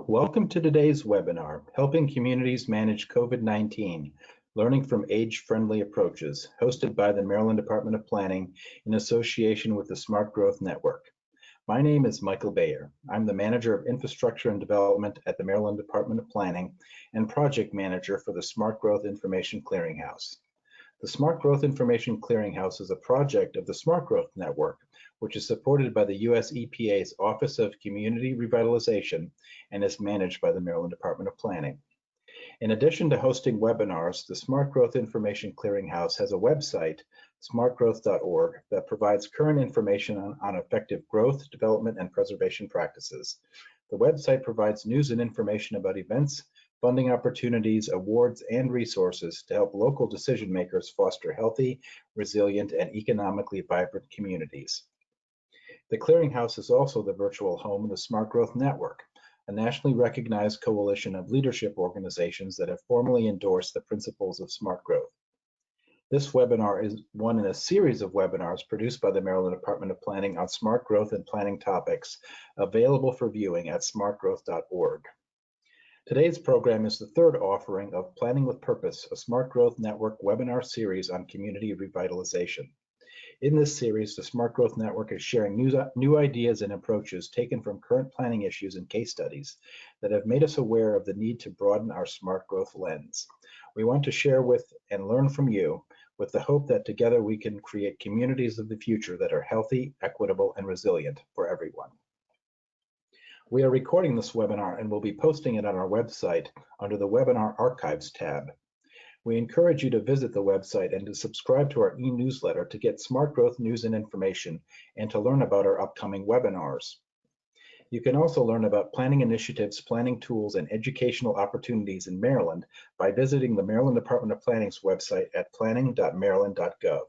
Welcome to today's webinar, Helping Communities Manage COVID-19, Learning from Age-Friendly Approaches, hosted by the Maryland Department of Planning in association with the Smart Growth Network. My name is Michael Bayer. I'm the Manager of Infrastructure and Development at the Maryland Department of Planning and Project Manager for the Smart Growth Information Clearinghouse. The Smart Growth Information Clearinghouse is a project of the Smart Growth Network, which is supported by the US EPA's Office of Community Revitalization and is managed by the Maryland Department of Planning. In addition to hosting webinars, the Smart Growth Information Clearinghouse has a website, smartgrowth.org, that provides current information on effective growth, development, and preservation practices. The website provides news and information about events, funding opportunities, awards, and resources to help local decision makers foster healthy, resilient, and economically vibrant communities. The Clearinghouse is also the virtual home of the Smart Growth Network, a nationally recognized coalition of leadership organizations that have formally endorsed the principles of smart growth. This webinar is one in a series of webinars produced by the Maryland Department of Planning on smart growth and planning topics, available for viewing at smartgrowth.org. Today's program is the third offering of Planning with Purpose, a Smart Growth Network webinar series on community revitalization. In this series, the Smart Growth Network is sharing new ideas and approaches taken from current planning issues and case studies that have made us aware of the need to broaden our smart growth lens. We want to share with and learn from you with the hope that together we can create communities of the future that are healthy, equitable, and resilient for everyone. We are recording this webinar and will be posting it on our website under the Webinar Archives tab. We encourage you to visit the website and to subscribe to our e-newsletter to get smart growth news and information and to learn about our upcoming webinars. You can also learn about planning initiatives, planning tools, and educational opportunities in Maryland by visiting the Maryland Department of Planning's website at planning.maryland.gov.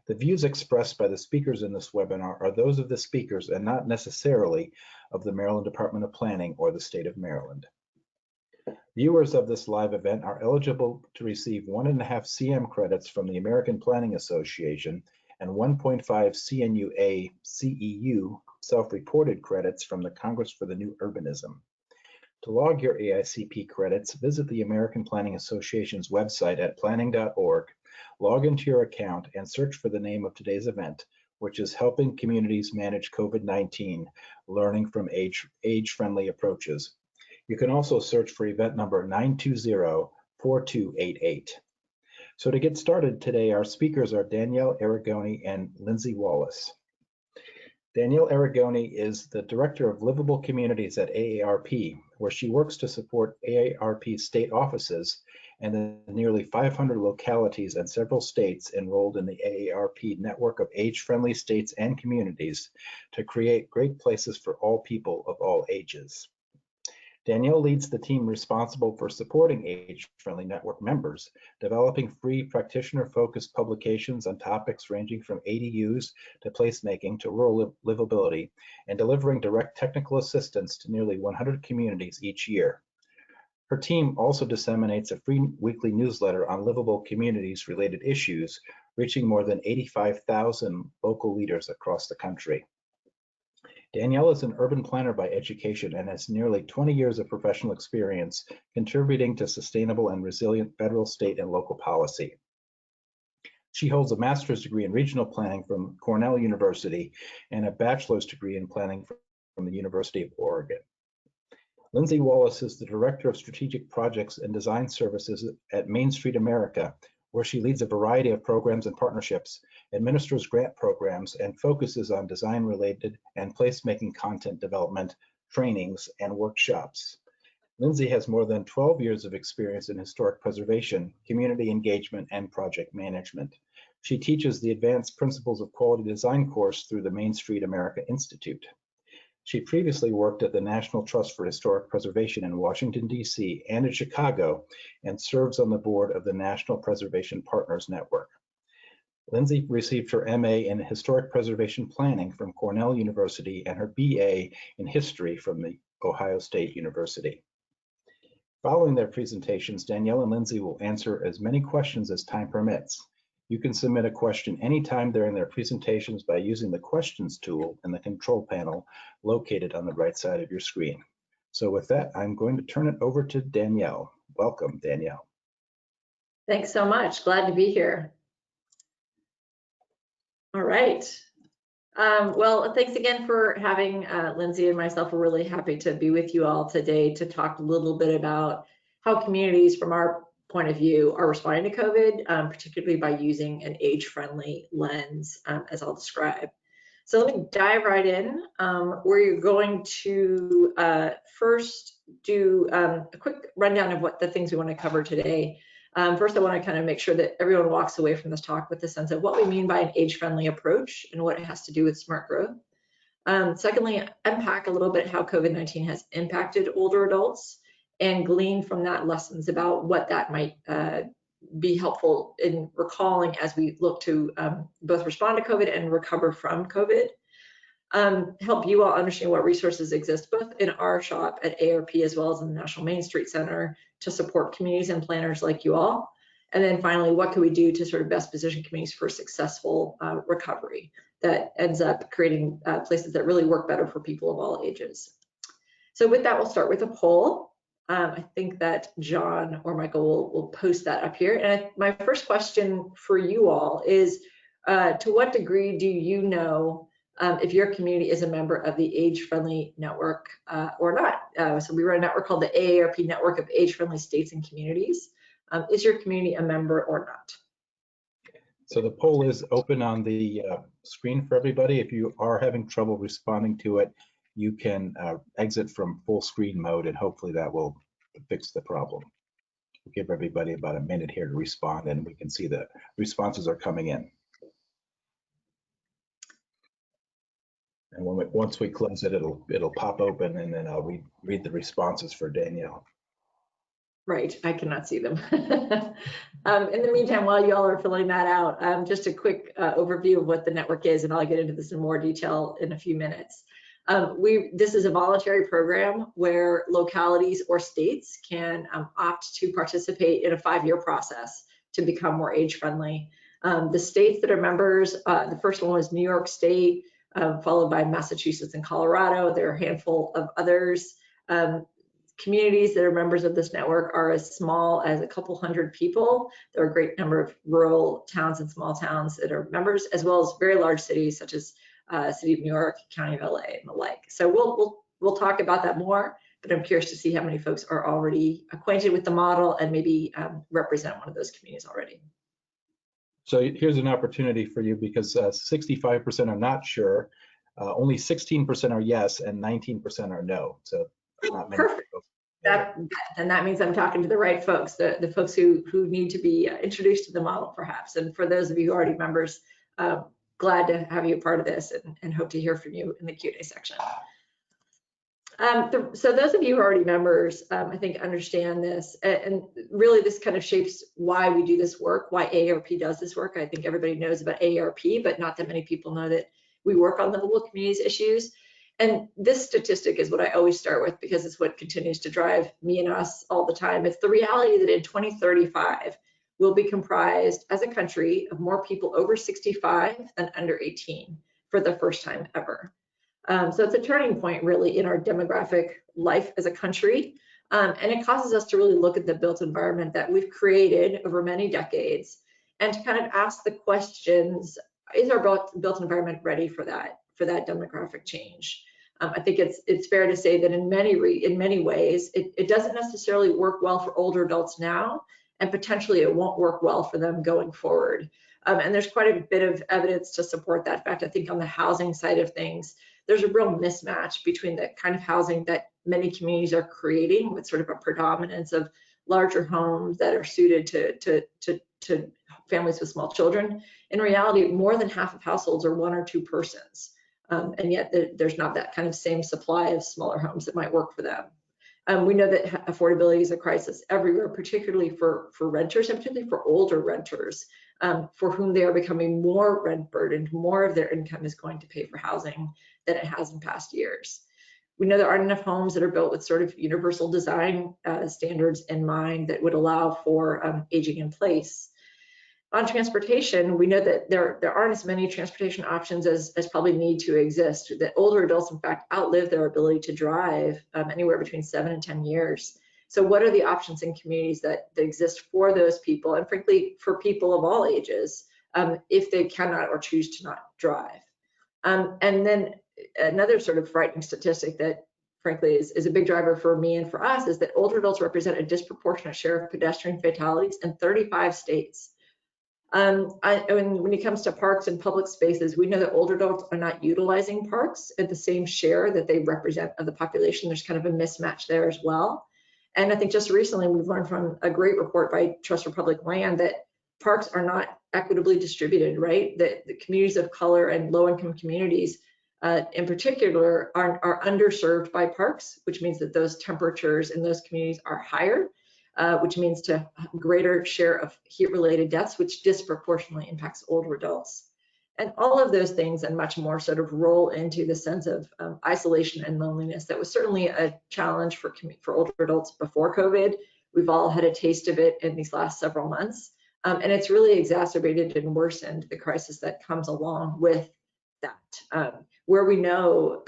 The views expressed by the speakers in this webinar are those of the speakers and not necessarily of the Maryland Department of Planning or the state of Maryland. Viewers of this live event are eligible to receive 1.5 CM credits from the American Planning Association and 1.5 CNUA CEU self-reported credits from the Congress for the New Urbanism. To log your AICP credits, visit the American Planning Association's website at planning.org, log into your account, and search for the name of today's event, which is Helping Communities Manage COVID-19, Learning from Age-Friendly Approaches. You can also search for event number 920-4288. So to get started today, our speakers are Danielle Arigoni and Lindsay Wallace. Danielle Arigoni is the Director of Livable Communities at AARP, where she works to support AARP state offices and the nearly 500 localities and several states enrolled in the AARP network of age-friendly states and communities to create great places for all people of all ages. Danielle leads the team responsible for supporting age-friendly network members, developing free practitioner-focused publications on topics ranging from ADUs to placemaking to rural livability, and delivering direct technical assistance to nearly 100 communities each year. Her team also disseminates a free weekly newsletter on livable communities related issues, reaching more than 85,000 local leaders across the country. Danielle is an urban planner by education and has nearly 20 years of professional experience contributing to sustainable and resilient federal, state, and local policy. She holds a master's degree in regional planning from Cornell University and a bachelor's degree in planning from the University of Oregon. Lindsay Wallace is the Director of Strategic Projects and Design Services at Main Street America, where she leads a variety of programs and partnerships, administers grant programs, and focuses on design-related and placemaking content development, trainings, and workshops. Lindsay has more than 12 years of experience in historic preservation, community engagement, and project management. She teaches the Advanced Principles of Quality Design course through the Main Street America Institute. She previously worked at the National Trust for Historic Preservation in Washington, D.C. and in Chicago, and serves on the board of the National Preservation Partners Network. Lindsay received her MA in Historic Preservation Planning from Cornell University and her BA in History from the Ohio State University. Following their presentations, Danielle and Lindsay will answer as many questions as time permits. You can submit a question anytime during their presentations by using the questions tool in the control panel located on the right side of your screen. So with that, I'm going to turn it over to Danielle. Welcome, Danielle. Thanks so much. Glad to be here. All right. Well, thanks again for having Lindsay and myself. We're really happy to be with you all today to talk a little bit about how communities, from our point of view, are responding to COVID, particularly by using an age-friendly lens, as I'll describe. So let me dive right in. We're going to first do a quick rundown of what the things we want to cover today. First, I want to kind of make sure that everyone walks away from this talk with a sense of what we mean by an age-friendly approach and what it has to do with smart growth. Secondly, unpack a little bit how COVID-19 has impacted older adults and glean from that lessons about what that might be helpful in recalling as we look to both respond to COVID and recover from COVID. Help you all understand what resources exist both in our shop at AARP as well as in the National Main Street Center to support communities and planners like you all. And then finally, what can we do to sort of best position communities for successful recovery that ends up creating places that really work better for people of all ages. So with that, we'll start with a poll. I think that John or Michael will post that up here. And my first question for you all is, to what degree do you know if your community is a member of the age-friendly network or not? So we run a network called the AARP Network of Age-Friendly States and Communities. Is your community a member or not? So the poll is open on the screen for everybody. If you are having trouble responding to it, you can exit from full screen mode, and hopefully that will fix the problem. We'll give everybody about a minute here to respond, and we can see the responses are coming in. And once we close it, it'll pop open, and then I'll read the responses for Danielle. Right, I cannot see them. In the meantime, while you all are filling that out, just a quick overview of what the network is, and I'll get into this in more detail in a few minutes. This is a voluntary program where localities or states can opt to participate in a 5-year process to become more age-friendly. The states that are members, the first one was New York State, followed by Massachusetts and Colorado. There are a handful of others. Communities that are members of this network are as small as a couple hundred people. There are a great number of rural towns and small towns that are members, as well as very large cities such as City of New York, County of LA, and the like. So we'll talk about that more, but I'm curious to see how many folks are already acquainted with the model and maybe represent one of those communities already. So here's an opportunity for you, because 65% are not sure, only 16% are yes, and 19% are no. So not many. Perfect. And that means I'm talking to the right folks, the folks who need to be introduced to the model, perhaps. And for those of you who are already members, glad to have you a part of this, and hope to hear from you in the Q&A section. So those of you who are already members, I think understand this, and really this kind of shapes why we do this work, why AARP does this work. I think everybody knows about AARP, but not that many people know that we work on livable communities issues. And this statistic is what I always start with, because it's what continues to drive me and us all the time. It's the reality that in 2035, we'll be comprised as a country of more people over 65 than under 18 for the first time ever. So it's a turning point really in our demographic life as a country. And it causes us to really look at the built environment that we've created over many decades, and to kind of ask the questions, is our built environment ready for that demographic change? I think it's fair to say that in many ways, it doesn't necessarily work well for older adults now, and potentially it won't work well for them going forward. And there's quite a bit of evidence to support that fact. I think on the housing side of things, there's a real mismatch between the kind of housing that many communities are creating, with sort of a predominance of larger homes that are suited to families with small children. In reality, more than half of households are 1 or 2 persons, and yet there's not that kind of same supply of smaller homes that might work for them. We know that affordability is a crisis everywhere, particularly for renters, and particularly for older renters, for whom they are becoming more rent burdened. More of their income is going to pay for housing than it has in past years. We know there aren't enough homes that are built with sort of universal design standards in mind that would allow for aging in place. On transportation, we know that there aren't as many transportation options as probably need to exist. That older adults, in fact, outlive their ability to drive anywhere between 7 and 10 years. So what are the options in communities that exist for those people, and frankly, for people of all ages, if they cannot or choose to not drive? And then another sort of frightening statistic that frankly is a big driver for me and for us is that older adults represent a disproportionate share of pedestrian fatalities in 35 states. When it comes to parks and public spaces, we know that older adults are not utilizing parks at the same share that they represent of the population. There's kind of a mismatch there as well. And I think just recently we've learned from a great report by Trust for Public Land that parks are not equitably distributed, right? That the communities of color and low-income communities in particular are underserved by parks, which means that those temperatures in those communities are higher, which means to a greater share of heat-related deaths, which disproportionately impacts older adults. And all of those things and much more sort of roll into the sense of isolation and loneliness that was certainly a challenge for older adults before COVID. We've all had a taste of it in these last several months. And it's really exacerbated and worsened the crisis that comes along with that, where we know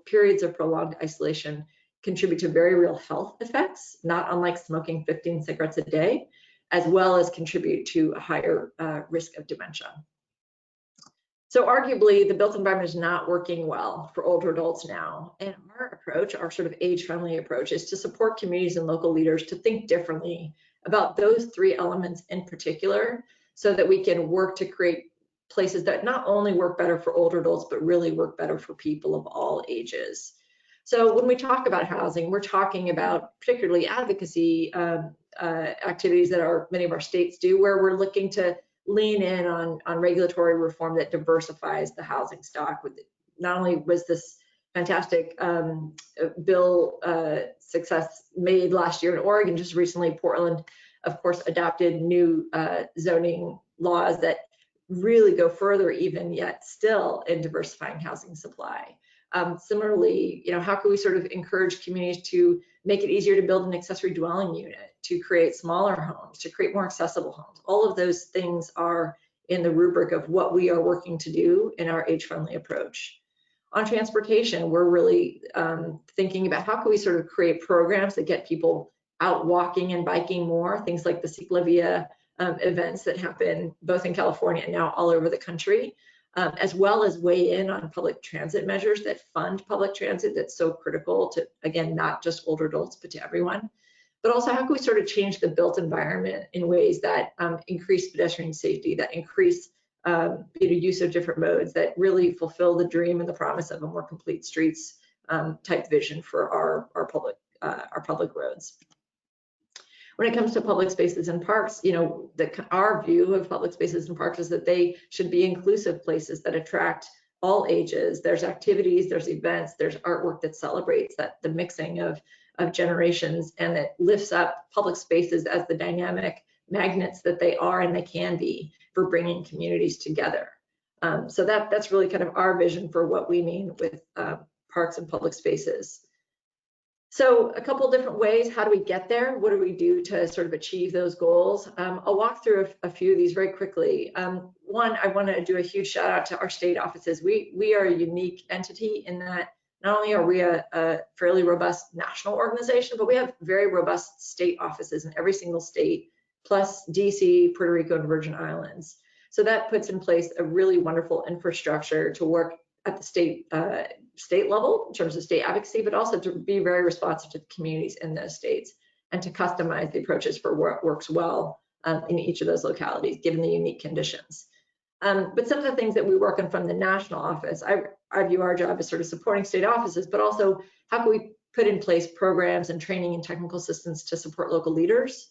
periods of prolonged isolation contribute to very real health effects, not unlike smoking 15 cigarettes a day, as well as contribute to a higher risk of dementia. So arguably, the built environment is not working well for older adults now. And our approach, our sort of age-friendly approach, is to support communities and local leaders to think differently about those three elements in particular, so that we can work to create places that not only work better for older adults, but really work better for people of all ages. So when we talk about housing, we're talking about particularly advocacy activities that many of our states do, where we're looking to lean in on regulatory reform that diversifies the housing stock. Not only was this fantastic bill success made last year in Oregon, just recently Portland, of course, adopted new zoning laws that really go further even yet still in diversifying housing supply. Similarly, how can we sort of encourage communities to make it easier to build an accessory dwelling unit, to create smaller homes, to create more accessible homes? All of those things are in the rubric of what we are working to do in our age-friendly approach. On transportation, we're really thinking about how can we sort of create programs that get people out walking and biking more, things like the Ciclavia events that happen both in California and now all over the country. As well as weigh in on public transit measures that fund public transit that's so critical to, again, not just older adults, but to everyone. But also, how can we sort of change the built environment in ways that increase pedestrian safety, that increase use of different modes, that really fulfill the dream and the promise of a more complete streets type vision for our public roads. When it comes to public spaces and parks, our view of public spaces and parks is that they should be inclusive places that attract all ages. There's activities, there's events, there's artwork that celebrates the mixing of generations, and that lifts up public spaces as the dynamic magnets that they are and they can be for bringing communities together. So that's really kind of our vision for what we mean with parks and public spaces. So a couple different ways, how do we get there? What do we do to sort of achieve those goals? I'll walk through a few of these very quickly. One, I want to do a huge shout out to our state offices. We are a unique entity in that not only are we a fairly robust national organization, but we have very robust state offices in every single state, plus DC, Puerto Rico, and Virgin Islands. So that puts in place a really wonderful infrastructure to work at the state level in terms of state advocacy, but also to be very responsive to the communities in those states and to customize the approaches for what works well in each of those localities, given the unique conditions. But some of the things that we work on from the national office, I view our job as sort of supporting state offices, but also how can we put in place programs and training and technical assistance to support local leaders.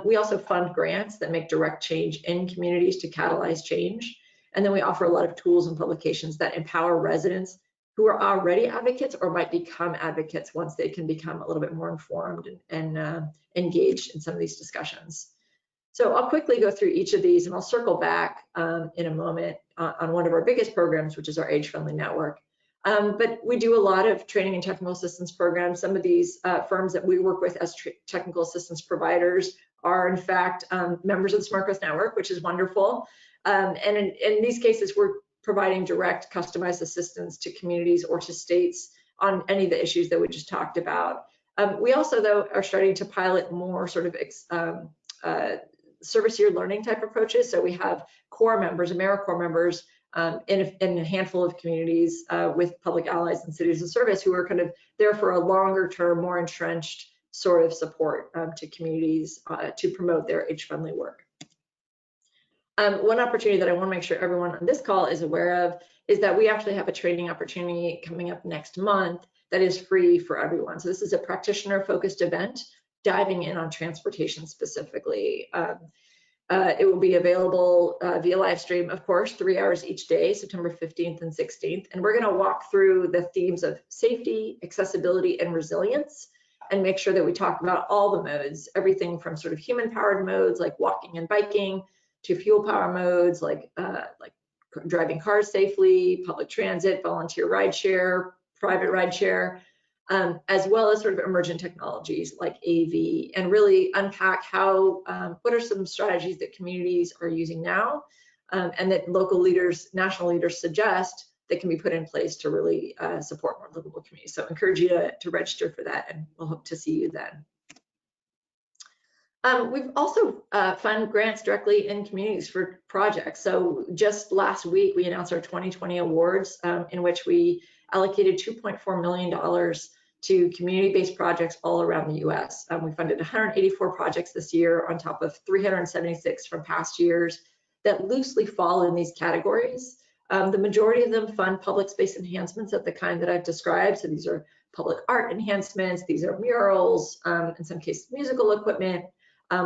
We also fund grants that make direct change in communities to catalyze change. And then we offer a lot of tools and publications that empower residents who are already advocates or might become advocates once they can become a little bit more informed and engaged in some of these discussions. So I'll quickly go through each of these, and I'll circle back in a moment on one of our biggest programs, which is our age-friendly network. But we do a lot of training and technical assistance programs. Some of these firms that we work with as technical assistance providers are in fact members of the Smart Growth Network, which is wonderful. And in these cases, we're providing direct customized assistance to communities or to states on any of the issues that we just talked about. We also, though, are starting to pilot more sort of service year learning type approaches. So we have core members, AmeriCorps members, in a handful of communities with public allies and cities of service who are kind of there for a longer term, more entrenched sort of support to communities to promote their age-friendly work. One opportunity that I want to make sure everyone on this call is aware of is that we actually have a training opportunity coming up next month that is free for everyone. So this is a practitioner-focused event diving in on transportation specifically. It will be available via live stream, of course, 3 hours each day, September 15th and 16th. And we're going to walk through the themes of safety, accessibility, and resilience, and make sure that we talk about all the modes, everything from sort of human-powered modes like walking and biking to fuel power modes like driving cars safely, public transit, volunteer rideshare, private rideshare, as well as sort of emergent technologies like AV, and really unpack how, what are some strategies that communities are using now, and that local leaders, national leaders suggest that can be put in place to really support more livable communities. So I encourage you to register for that, and we'll hope to see you then. We've also funded grants directly in communities for projects. So just last week, we announced our 2020 awards, in which we allocated $2.4 million to community-based projects all around the U.S. We funded 184 projects this year on top of 376 from past years that loosely fall in these categories. The majority of them fund public space enhancements of the kind that I've described. So these are public art enhancements, these are murals, in some cases musical equipment,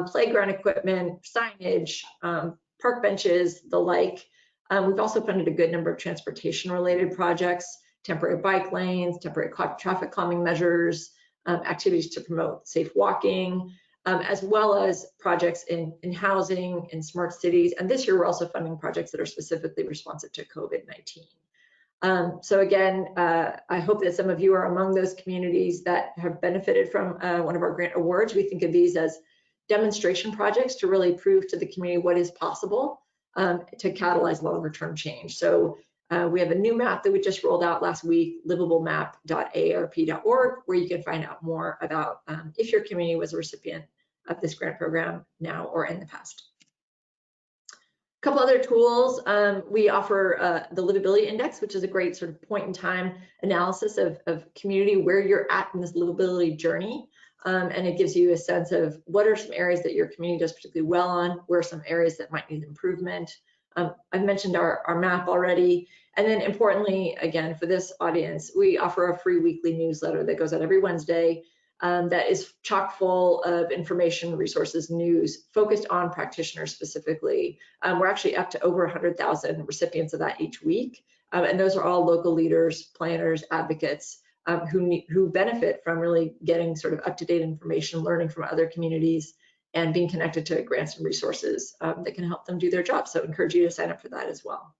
playground equipment, signage, park benches, the like. We've also funded a good number of transportation-related projects, temporary bike lanes, temporary traffic calming measures, activities to promote safe walking, as well as projects in housing, in smart cities. And this year, we're also funding projects that are specifically responsive to COVID-19. So again, I hope that some of you are among those communities that have benefited from one of our grant awards. We think of these as demonstration projects to really prove to the community what is possible to catalyze longer term change. So we have a new map that we just rolled out last week, livablемap.aarp.org, where you can find out more about if your community was a recipient of this grant program now or in the past. A couple other tools. We offer the Livability Index, which is a great sort of point in time analysis of community, where you're at in this livability journey. And it gives you a sense of what are some areas that your community does particularly well on, where are some areas that might need improvement. I've mentioned our map already. And then importantly, again, for this audience, we offer a free weekly newsletter that goes out every Wednesday that is chock full of information, resources, news focused on practitioners specifically. We're actually up to over 100,000 recipients of that each week. And those are all local leaders, planners, advocates who benefit from really getting sort of up-to-date information, learning from other communities, and being connected to grants and resources that can help them do their job. So I encourage you to sign up for that as well.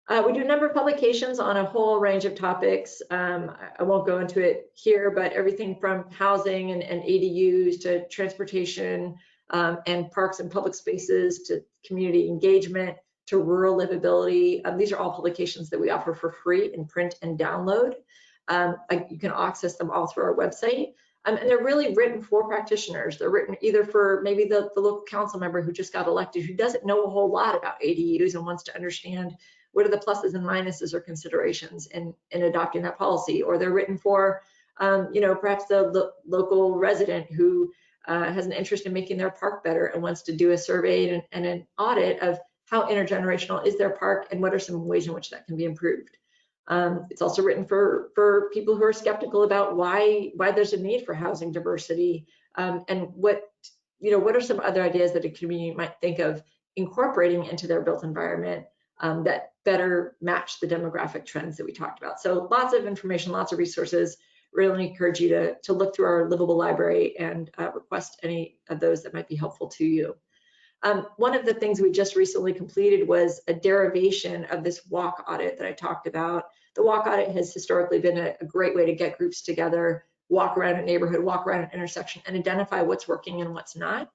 We do a number of publications on a whole range of topics. I won't go into it here, but everything from housing and ADUs to transportation and parks and public spaces to community engagement to rural livability. These are all publications that we offer for free in print and download. You can access them all through our website. And they're really written for practitioners. They're written either for maybe the local council member who just got elected, who doesn't know a whole lot about ADUs and wants to understand what are the pluses and minuses or considerations in adopting that policy. Or they're written for, perhaps the local resident who has an interest in making their park better and wants to do a survey and an audit of how intergenerational is their park and what are some ways in which that can be improved. It's also written for people who are skeptical about why there's a need for housing diversity, and what are some other ideas that a community might think of incorporating into their built environment that better match the demographic trends that we talked about. So lots of information, lots of resources. Really encourage you to look through our Livable library and request any of those that might be helpful to you. One of the things we just recently completed was a derivation of this walk audit that I talked about. The walk audit has historically been a great way to get groups together walk around a neighborhood, walk around an intersection, and identify what's working and what's not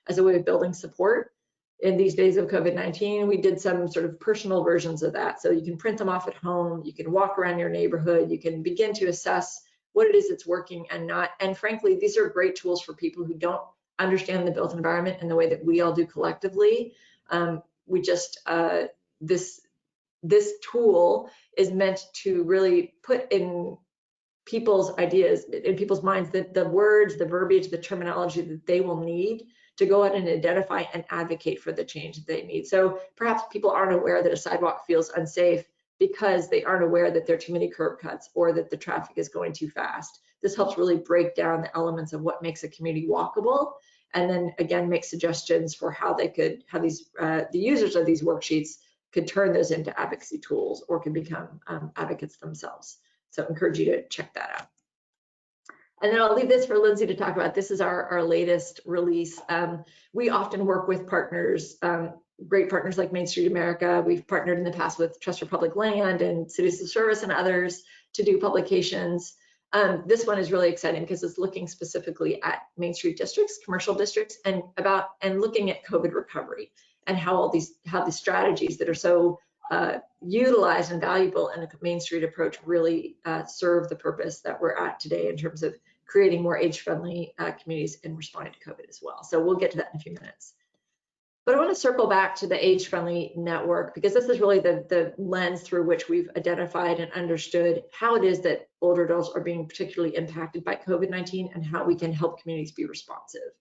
as a way of building support. In these days of COVID-19, we did some sort of personal versions of that. So you can print them off at home, you can walk around your neighborhood, you can begin to assess what it is that's working and not. And frankly, these are great tools for people who don't understand the built environment in the way that we all do collectively. This tool is meant to really put in people's ideas, in people's minds, that the words, the verbiage, the terminology that they will need to go out and identify and advocate for the change that they need. So perhaps people aren't aware that a sidewalk feels unsafe because they aren't aware that there are too many curb cuts or that the traffic is going too fast. This helps really break down the elements of what makes a community walkable, and then again make suggestions for how they could, how these the users of these worksheets could turn those into advocacy tools or can become advocates themselves. So I encourage you to check that out. And then I'll leave this for Lindsay to talk about. This is our latest release. We often work with partners, great partners like Main Street America. We've partnered in the past with Trust for Public Land and Cities of Service and others to do publications. This one is really exciting because it's looking specifically at Main Street districts, commercial districts, and looking at COVID recovery and how these strategies that are so utilized and valuable in a Main Street approach really serve the purpose that we're at today in terms of creating more age-friendly communities and responding to COVID as well. So we'll get to that in a few minutes. But I want to circle back to the age-friendly network because this is really the lens through which we've identified and understood how it is that older adults are being particularly impacted by COVID-19 and how we can help communities be responsive.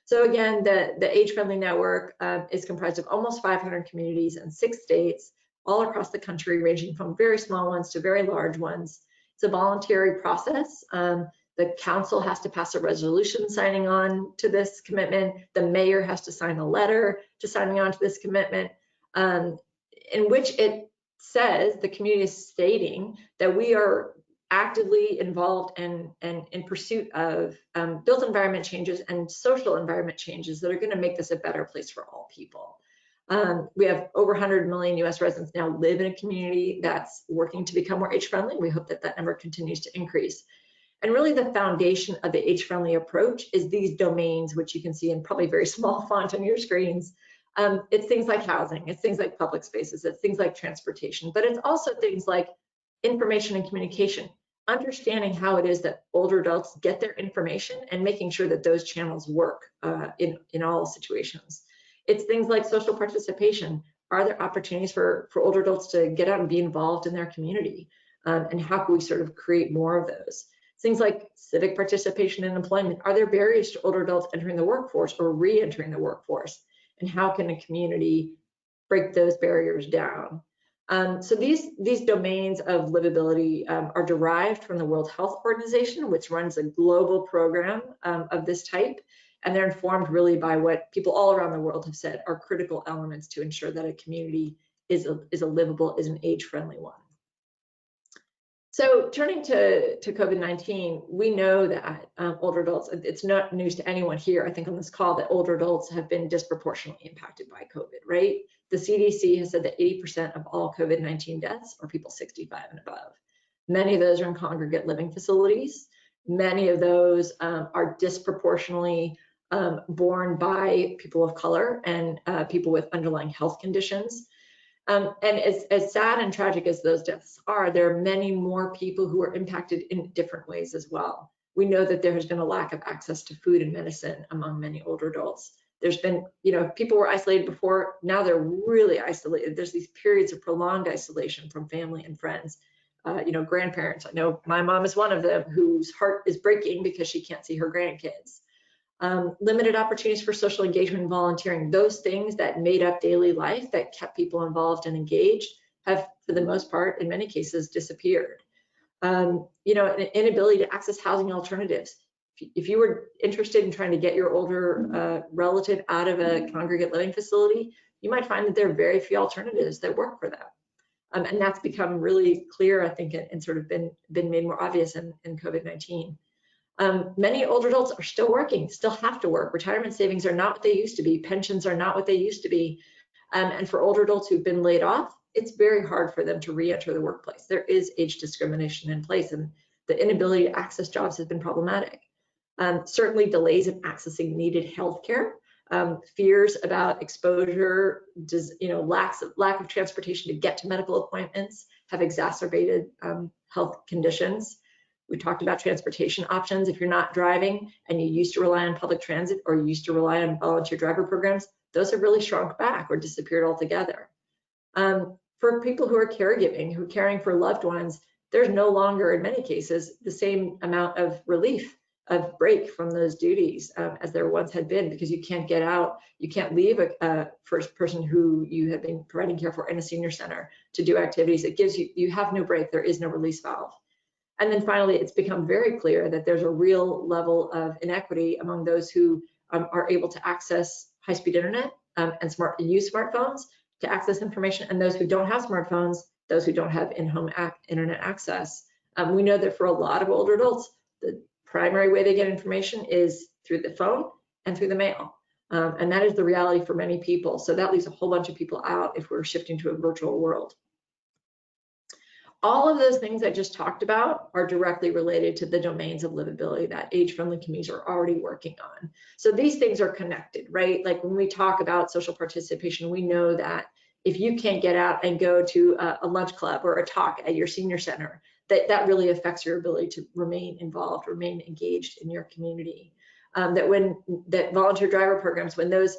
So again, the age-friendly network is comprised of almost 500 communities in 6 states, all across the country, ranging from very small ones to very large ones. It's a voluntary process. The council has to pass a resolution signing on to this commitment. The mayor has to sign a letter to signing on to this commitment, in which it says, the community is stating that we are actively involved in pursuit of built environment changes and social environment changes that are going to make this a better place for all people. We have over 100 million US residents now live in a community that's working to become more age-friendly. We hope that that number continues to increase. And really the foundation of the age-friendly approach is these domains, which you can see in probably very small font on your screens. It's things like housing, it's things like public spaces, it's things like transportation, but it's also things like information and communication, understanding how it is that older adults get their information and making sure that those channels work in all situations. It's things like social participation. Are there opportunities for older adults to get out and be involved in their community? And how can we sort of create more of those? Things like civic participation and employment. Are there barriers to older adults entering the workforce or re-entering the workforce? And how can a community break those barriers down? So these domains of livability are derived from the World Health Organization, which runs a global program of this type. And they're informed really by what people all around the world have said are critical elements to ensure that a community is an age-friendly one. So turning to COVID-19, we know that older adults, it's not news to anyone here, I think on this call, that older adults have been disproportionately impacted by COVID, right? The CDC has said that 80% of all COVID-19 deaths are people 65 and above. Many of those are in congregate living facilities. Many of those are disproportionately borne by people of color and people with underlying health conditions. And as sad and tragic as those deaths are, there are many more people who are impacted in different ways as well. We know that there has been a lack of access to food and medicine among many older adults. There's been, people were isolated before, now they're really isolated. There's these periods of prolonged isolation from family and friends. Grandparents, I know my mom is one of them whose heart is breaking because she can't see her grandkids. Limited opportunities for social engagement and volunteering. Those things that made up daily life, that kept people involved and engaged, have, for the most part, in many cases, disappeared. An inability to access housing alternatives. If you were interested in trying to get your older relative out of a congregate living facility, you might find that there are very few alternatives that work for them. And that's become really clear, I think, and sort of been made more obvious in COVID-19. Many older adults are still working, still have to work. Retirement savings are not what they used to be. Pensions are not what they used to be. And for older adults who've been laid off, it's very hard for them to re-enter the workplace. There is age discrimination in place, and The inability to access jobs has been problematic. Certainly delays in accessing needed healthcare, fears about exposure, lack of transportation to get to medical appointments have exacerbated health conditions. We talked about transportation options. If you're not driving and you used to rely on public transit or you used to rely on volunteer driver programs, those have really shrunk back or disappeared altogether. For people who are caregiving, who are caring for loved ones, there's no longer, in many cases, the same amount of relief, of break from those duties as there once had been, because you can't get out, you can't leave a first person who you have been providing care for in a senior center to do activities. It gives you have no break, there is no release valve. And then finally, it's become very clear that there's a real level of inequity among those who are able to access high-speed internet and use smartphones to access information, and those who don't have smartphones, those who don't have in-home internet access. We know that for a lot of older adults, the primary way they get information is through the phone and through the mail. And that is the reality for many people. So that leaves a whole bunch of people out if we're shifting to a virtual world. All of those things I just talked about are directly related to the domains of livability that age-friendly communities are already working on. So these things are connected, right? Like when we talk about social participation, we know that if you can't get out and go to a lunch club or a talk at your senior center, that really affects your ability to remain involved, remain engaged in your community. That volunteer driver programs, when those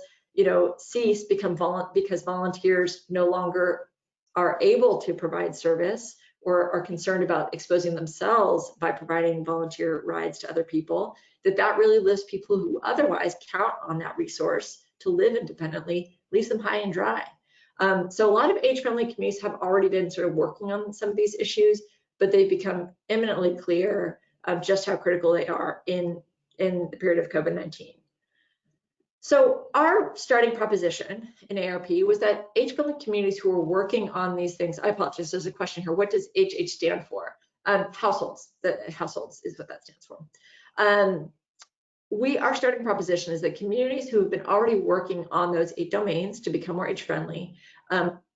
cease, because volunteers no longer are able to provide service or are concerned about exposing themselves by providing volunteer rides to other people, that really lifts people who otherwise count on that resource to live independently, leaves them high and dry. So a lot of age-friendly communities have already been sort of working on some of these issues, but they've become eminently clear of just how critical they are in the period of COVID-19. So our starting proposition in AARP was that age-friendly communities who are working on these things, I apologize, there's a question here. What does HH stand for? Households. Households is what that stands for. Our starting proposition is that communities who have been already working on those 8 domains to become more age-friendly,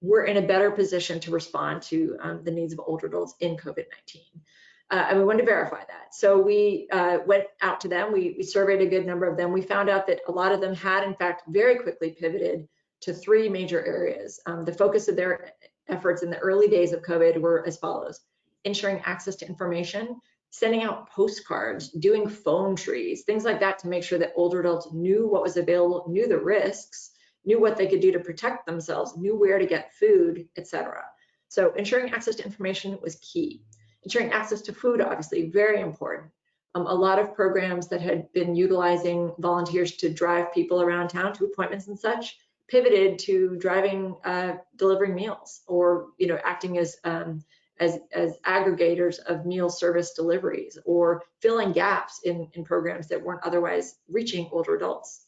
we're in a better position to respond to the needs of older adults in COVID-19. And we wanted to verify that. So we went out to them, we surveyed a good number of them. We found out that a lot of them had, in fact, very quickly pivoted to 3 major areas. The focus of their efforts in the early days of COVID were as follows: ensuring access to information, sending out postcards, doing phone trees, things like that to make sure that older adults knew what was available, knew the risks, knew what they could do to protect themselves, knew where to get food, etc. So ensuring access to information was key. Ensuring access to food, obviously, very important. A lot of programs that had been utilizing volunteers to drive people around town to appointments and such pivoted to driving, delivering meals, or acting as aggregators of meal service deliveries, or filling gaps in programs that weren't otherwise reaching older adults.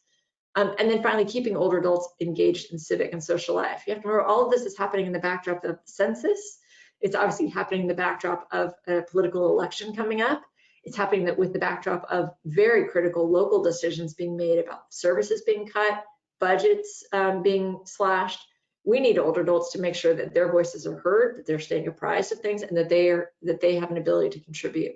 And then finally, keeping older adults engaged in civic and social life. You have to remember, all of this is happening in the backdrop of the census. It's obviously happening in the backdrop of a political election coming up. It's happening with the backdrop of very critical local decisions being made about services being cut, budgets being slashed. We need older adults to make sure that their voices are heard, that they're staying apprised of things, and that they have an ability to contribute.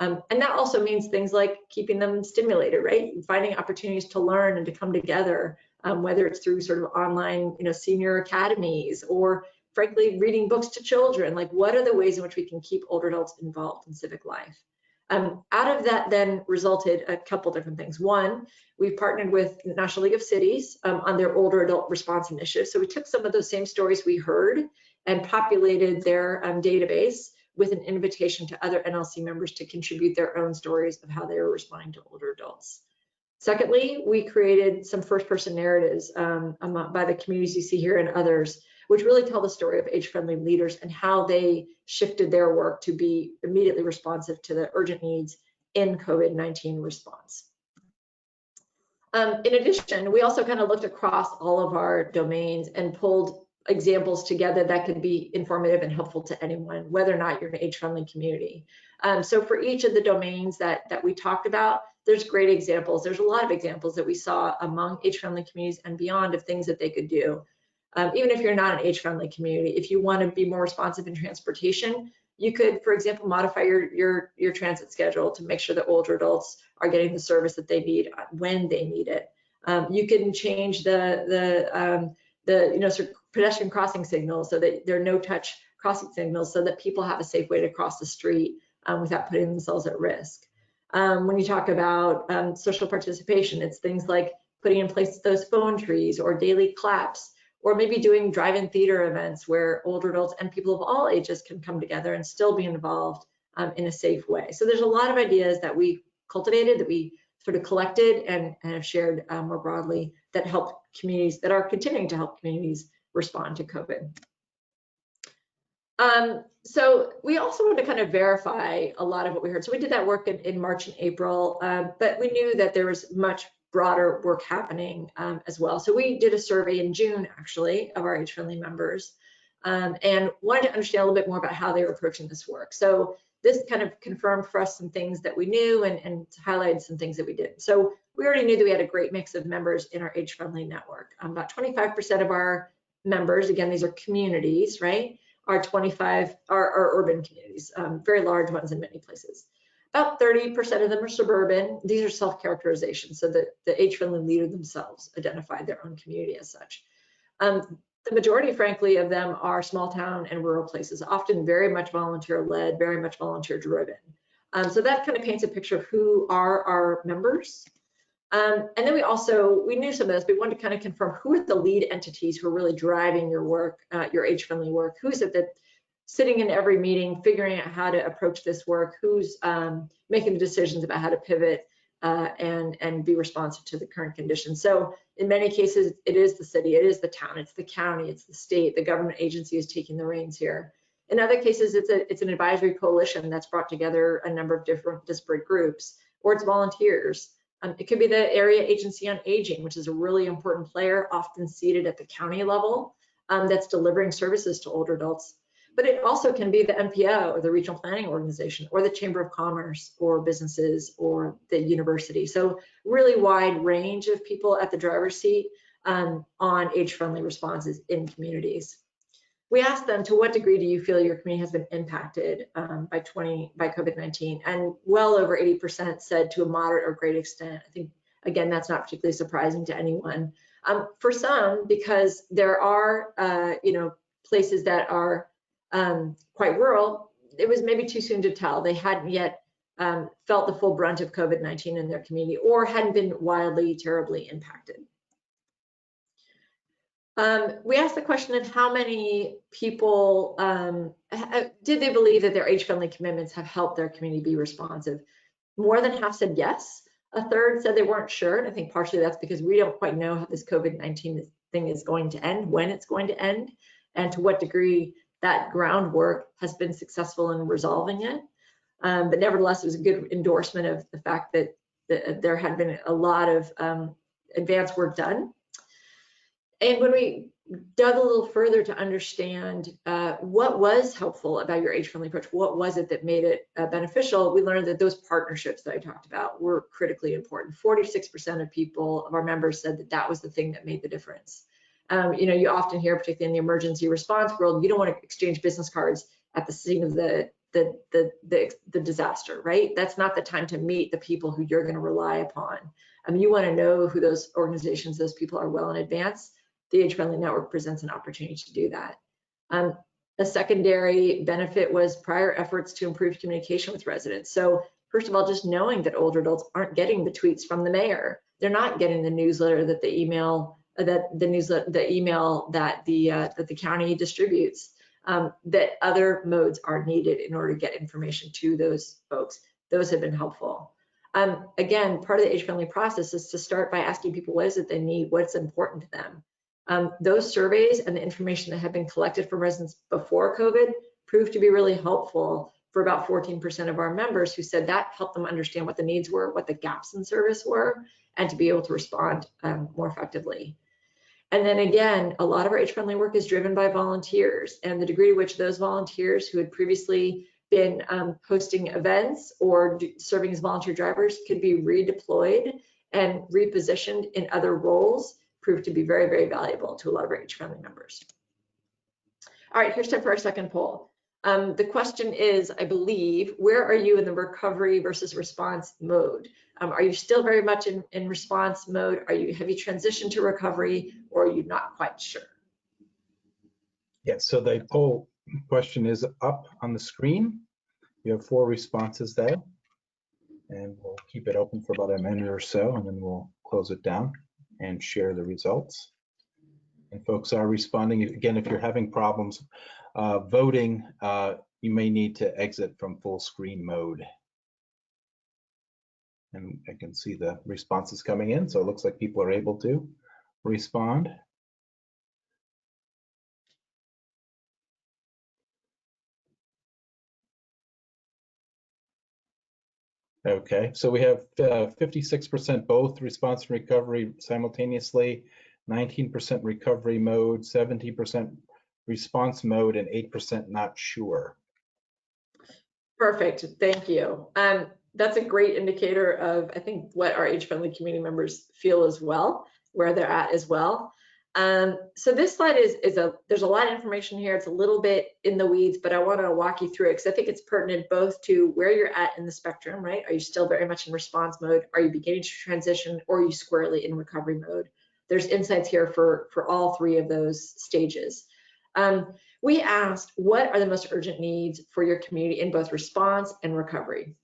And that also means things like keeping them stimulated, right? Finding opportunities to learn and to come together, whether it's through sort of online, senior academies, or frankly, reading books to children. Like, what are the ways in which we can keep older adults involved in civic life? Out of that then resulted a couple different things. One, we've partnered with the National League of Cities on their older adult response initiative. So we took some of those same stories we heard and populated their database with an invitation to other NLC members to contribute their own stories of how they were responding to older adults. Secondly, we created some first-person narratives by the communities you see here and others, which really tell the story of age-friendly leaders and how they shifted their work to be immediately responsive to the urgent needs in COVID-19 response. In addition, we also kind of looked across all of our domains and pulled examples together that could be informative and helpful to anyone, whether or not you're an age-friendly community. So for each of the domains that we talked about, there's great examples. There's a lot of examples that we saw among age-friendly communities and beyond of things that they could do. Even if you're not an age-friendly community, if you want to be more responsive in transportation, You could, for example, modify your transit schedule to make sure that older adults are getting the service that they need when they need it. You can change the sort of pedestrian crossing signals so that there are no-touch crossing signals, so that people have a safe way to cross the street without putting themselves at risk. When you talk about social participation, it's things like putting in place those phone trees or daily claps, or maybe doing drive-in theater events where older adults and people of all ages can come together and still be involved in a safe way. So there's a lot of ideas that we cultivated, that we sort of collected and have shared more broadly, that help communities, that are continuing to help communities respond to COVID. So we also want to kind of verify a lot of what we heard. So we did that work in March and April, but we knew that there was much broader work happening as well. So we did a survey in June, actually, of our age-friendly members, and wanted to understand a little bit more about how they were approaching this work. So this kind of confirmed for us some things that we knew and highlighted some things that we did. So we already knew that we had a great mix of members in our age-friendly network. About 25% of our members, again, these are communities, right, are urban communities, very large ones in many places. About 30% of them are suburban. These are self-characterizations, so that the age-friendly leader themselves identified their own community as such. The majority, frankly, of them are small town and rural places, often very much volunteer-led, very much volunteer-driven. So that kind of paints a picture of who are our members. And then we knew some of this, but we wanted to kind of confirm who are the lead entities who are really driving your work, your age-friendly work. Who is it that sitting in every meeting, figuring out how to approach this work, who's making the decisions about how to pivot and be responsive to the current conditions. So in many cases, it is the city, it is the town, it's the county, it's the state, the government agency is taking the reins here. In other cases, it's an advisory coalition that's brought together a number of different disparate groups, or it's volunteers. It could be the area agency on aging, which is a really important player, often seated at the county level, that's delivering services to older adults. But it also can be the MPO, or the regional planning organization, or the Chamber of Commerce, or businesses, or the university. So really wide range of people at the driver's seat on age-friendly responses in communities. We asked them, to what degree do you feel your community has been impacted by COVID-19? And well over 80% said to a moderate or great extent. I think, again, that's not particularly surprising to anyone. For some, because there are places that are quite rural, it was maybe too soon to tell. They hadn't yet felt the full brunt of COVID-19 in their community, or hadn't been wildly, terribly impacted. We asked the question of how many people did they believe that their age-friendly commitments have helped their community be responsive. More than half said yes. A third said they weren't sure, and I think partially that's because we don't quite know how this COVID-19 thing is going to end, when it's going to end, and to what degree that groundwork has been successful in resolving it. But nevertheless, it was a good endorsement of the fact that there had been a lot of advanced work done. And when we dug a little further to understand what was helpful about your age-friendly approach, what was it that made it beneficial, we learned that those partnerships that I talked about were critically important. 46% of people, of our members, said that that was the thing that made the difference. You often hear, particularly in the emergency response world, you don't want to exchange business cards at the scene of the disaster, right? That's not the time to meet the people who you're going to rely upon. You want to know who those organizations, those people are well in advance. The Age-Friendly Network presents an opportunity to do that. A secondary benefit was prior efforts to improve communication with residents. So first of all, just knowing that older adults aren't getting the tweets from the mayor. They're not getting the newsletter that the email that the county distributes, that other modes are needed in order to get information to those folks. Those have been helpful. Again, part of the age-friendly process is to start by asking people what is it they need, what's important to them. Those surveys and the information that have been collected from residents before COVID proved to be really helpful for about 14% of our members, who said that helped them understand what the needs were, what the gaps in service were, and to be able to respond more effectively. And then again, a lot of our age-friendly work is driven by volunteers, and the degree to which those volunteers who had previously been hosting events or serving as volunteer drivers could be redeployed and repositioned in other roles proved to be very, very valuable to a lot of our age-friendly members. All right, here's time for our second poll. The question is, I believe, where are you in the recovery versus response mode? Are you still very much in response mode? Have you transitioned to recovery, or are you not quite sure? Yeah, so the poll question is up on the screen. You have 4 responses there, and we'll keep it open for about a minute or so, and then we'll close it down and share the results. And folks are responding. Again, if you're having problems voting, you may need to exit from full screen mode. And I can see the responses coming in, so it looks like people are able to respond. Okay, so we have 56% both response and recovery simultaneously, 19% recovery mode, 70% response mode, and 8% not sure. Perfect, thank you. That's a great indicator of, I think, what our age-friendly community members feel as well, where they're at as well. So this slide there's a lot of information here. It's a little bit in the weeds, but I want to walk you through it because I think it's pertinent both to where you're at in the spectrum, right? Are you still very much in response mode? Are you beginning to transition, or are you squarely in recovery mode? There's insights here for all 3 of those stages. We asked, what are the most urgent needs for your community in both response and recovery?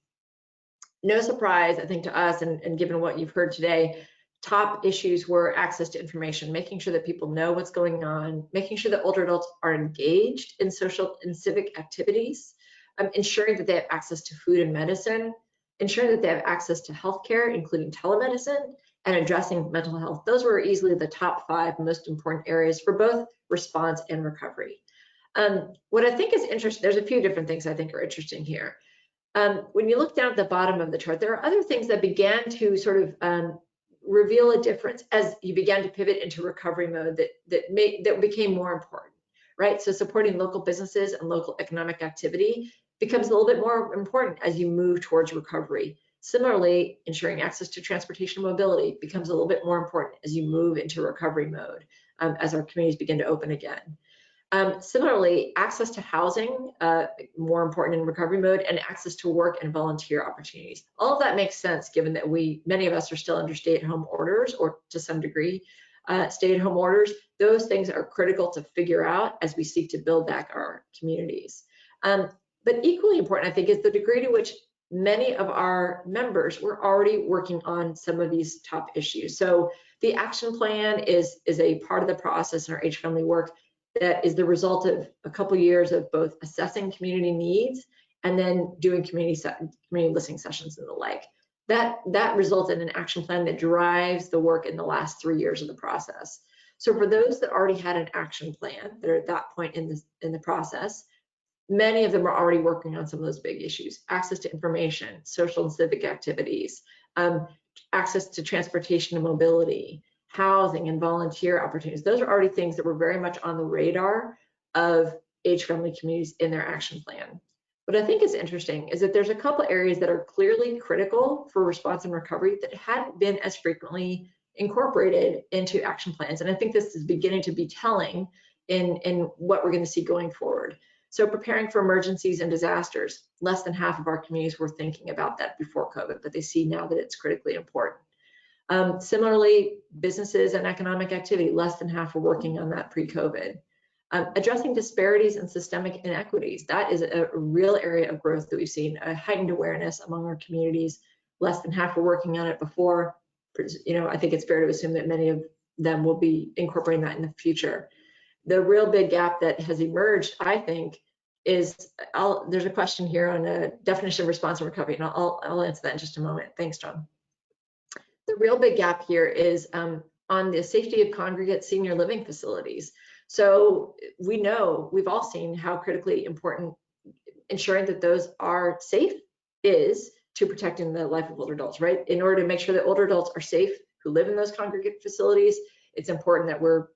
No surprise, I think, to us, and given what you've heard today, top issues were access to information, making sure that people know what's going on, making sure that older adults are engaged in social and civic activities, ensuring that they have access to food and medicine, ensuring that they have access to healthcare, including telemedicine, and addressing mental health. Those were easily the top 5 most important areas for both response and recovery. What I think is interesting, there's a few different things I think are interesting here. When you look down at the bottom of the chart, there are other things that began to sort of reveal a difference as you began to pivot into recovery mode that became more important, right? So supporting local businesses and local economic activity becomes a little bit more important as you move towards recovery. Similarly, ensuring access to transportation and mobility becomes a little bit more important as you move into recovery mode, as our communities begin to open again. Similarly, access to housing, more important in recovery mode, and access to work and volunteer opportunities. All of that makes sense given that many of us are still under stay-at-home orders, or to some degree, stay-at-home orders. Those things are critical to figure out as we seek to build back our communities. But equally important, I think, is the degree to which many of our members were already working on some of these top issues. So the action plan is a part of the process in our age-friendly work that is the result of a couple of years of both assessing community needs and then doing community listening sessions and the like. That results in an action plan that drives the work in the last 3 years of the process. So for those that already had an action plan, that are at that point in the process, many of them are already working on some of those big issues: access to information, social and civic activities, access to transportation and mobility, housing and volunteer opportunities. Those are already things that were very much on the radar of age-friendly communities in their action plan. What I think is interesting is that there's a couple areas that are clearly critical for response and recovery that hadn't been as frequently incorporated into action plans. And I think this is beginning to be telling in what we're going to see going forward. So preparing for emergencies and disasters, less than half of our communities were thinking about that before COVID, but they see now that it's critically important. Similarly, businesses and economic activity, less than half were working on that pre-COVID. Addressing disparities and systemic inequities, that is a real area of growth that we've seen, a heightened awareness among our communities. Less than half were working on it before. I think it's fair to assume that many of them will be incorporating that in the future. The real big gap that has emerged, I think, is, there's a question here on a definition of response and recovery, and I'll answer that in just a moment. Thanks, John. The real big gap here is on the safety of congregate senior living facilities. So we know, we've all seen how critically important ensuring that those are safe is to protecting the life of older adults, right? In order to make sure that older adults are safe who live in those congregate facilities, it's important that we're,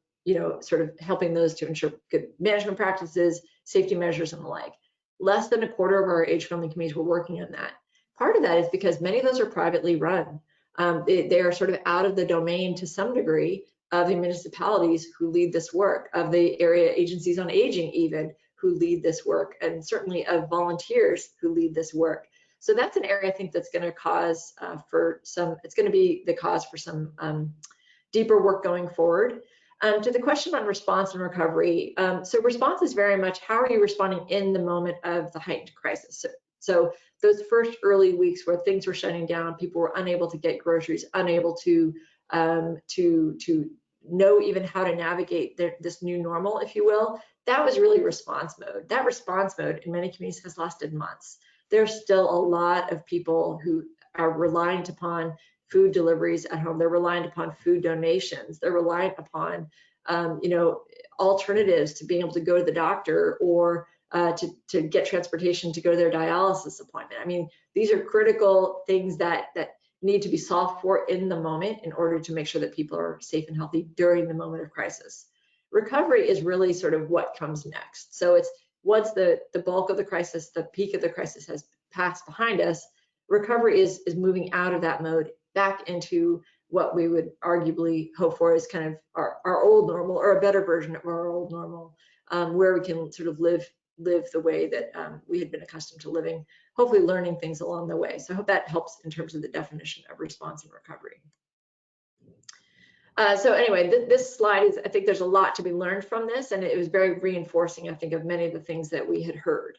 sort of helping those to ensure good management practices, safety measures, and the like. Less than a quarter of our age-friendly communities were working on that. Part of that is because many of those are privately run. They are sort of out of the domain to some degree of the municipalities who lead this work, of the area agencies on aging even, who lead this work, and certainly of volunteers who lead this work. So that's an area I think that's going to cause it's going to be the cause for some deeper work going forward. To the question on response and recovery, so response is very much how are you responding in the moment of the heightened crisis. So those first early weeks where things were shutting down, people were unable to get groceries, unable to know even how to navigate this new normal, if you will. That was really response mode. That response mode in many communities has lasted months. There's still a lot of people who are reliant upon food deliveries at home. They're reliant upon food donations. They're reliant upon, alternatives to being able to go to the doctor or to get transportation to go to their dialysis appointment. I mean, these are critical things that need to be solved for in the moment in order to make sure that people are safe and healthy during the moment of crisis. Recovery is really sort of what comes next. So it's once the bulk of the crisis, the peak of the crisis has passed behind us, recovery is moving out of that mode back into what we would arguably hope for is kind of our old normal, or a better version of our old normal, where we can sort of live the way that we had been accustomed to living, hopefully learning things along the way. So I hope that helps in terms of the definition of response and recovery. So anyway, this slide is, I think there's a lot to be learned from this, and it was very reinforcing, I think, of many of the things that we had heard.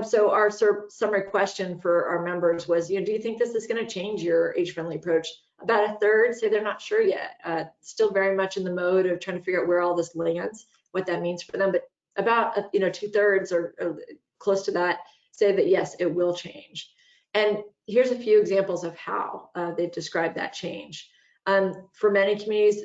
So our summary question for our members was, do you think this is going to change your age-friendly approach? About a third say they're not sure yet. Still very much in the mode of trying to figure out where all this lands, what that means for them. But about 2/3 or close to that say that yes, it will change. And here's a few examples of how they've described that change. For many communities,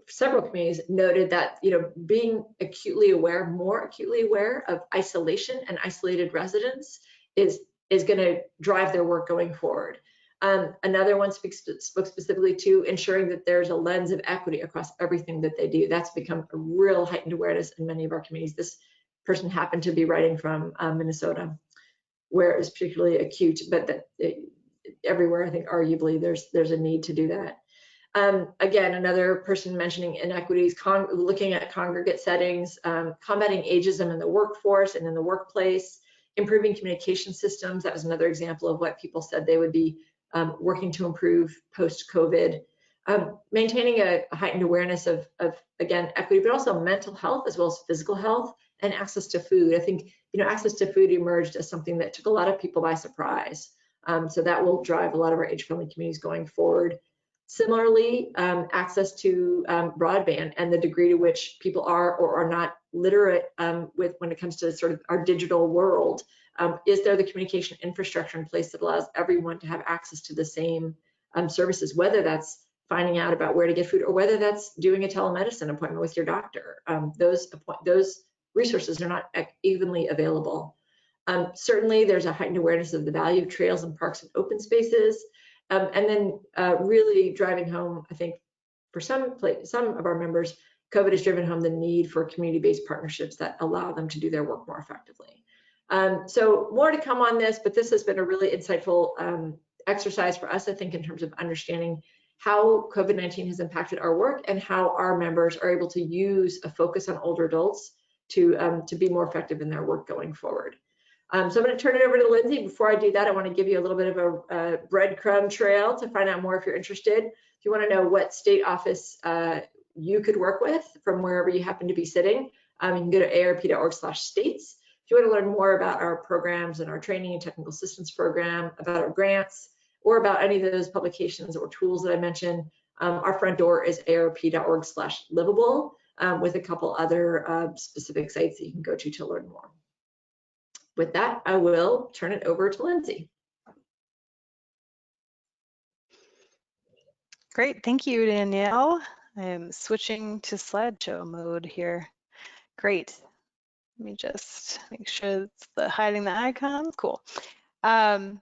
several communities noted that being more acutely aware of isolation and isolated residents is going to drive their work going forward. Another one spoke specifically to ensuring that there's a lens of equity across everything that they do. That's become a real heightened awareness in many of our communities. This person happened to be writing from Minnesota, where it was particularly acute, but everywhere I think arguably there's a need to do that. Again, another person mentioning inequities, looking at congregate settings, combating ageism in the workforce and in the workplace, improving communication systems. That was another example of what people said they would be working to improve post-COVID. Maintaining a heightened awareness of, again, equity, but also mental health as well as physical health and access to food. I think, access to food emerged as something that took a lot of people by surprise. So that will drive a lot of our age-friendly communities going forward. Similarly, access to broadband and the degree to which people are or are not literate when it comes to sort of our digital world. Is there the communication infrastructure in place that allows everyone to have access to the same services, whether that's finding out about where to get food or whether that's doing a telemedicine appointment with your doctor? Those resources are not evenly available. Certainly, there's a heightened awareness of the value of trails and parks and open spaces. And then really driving home, I think, for some of our members, COVID has driven home the need for community-based partnerships that allow them to do their work more effectively. So more to come on this, but this has been a really insightful exercise for us, I think, in terms of understanding how COVID-19 has impacted our work and how our members are able to use a focus on older adults to be more effective in their work going forward. So I'm going to turn it over to Lindsay. Before I do that, I want to give you a little bit of a breadcrumb trail to find out more if you're interested. If you want to know what state office you could work with from wherever you happen to be sitting, you can go to aarp.org/states. If you want to learn more about our programs and our training and technical assistance program, about our grants, or about any of those publications or tools that I mentioned, our front door is aarp.org/livable with a couple other specific sites that you can go to learn more. With that, I will turn it over to Lindsay. Great, thank you, Danielle. I am switching to slideshow mode here. Great. Let me just make sure it's hiding the icons. Cool.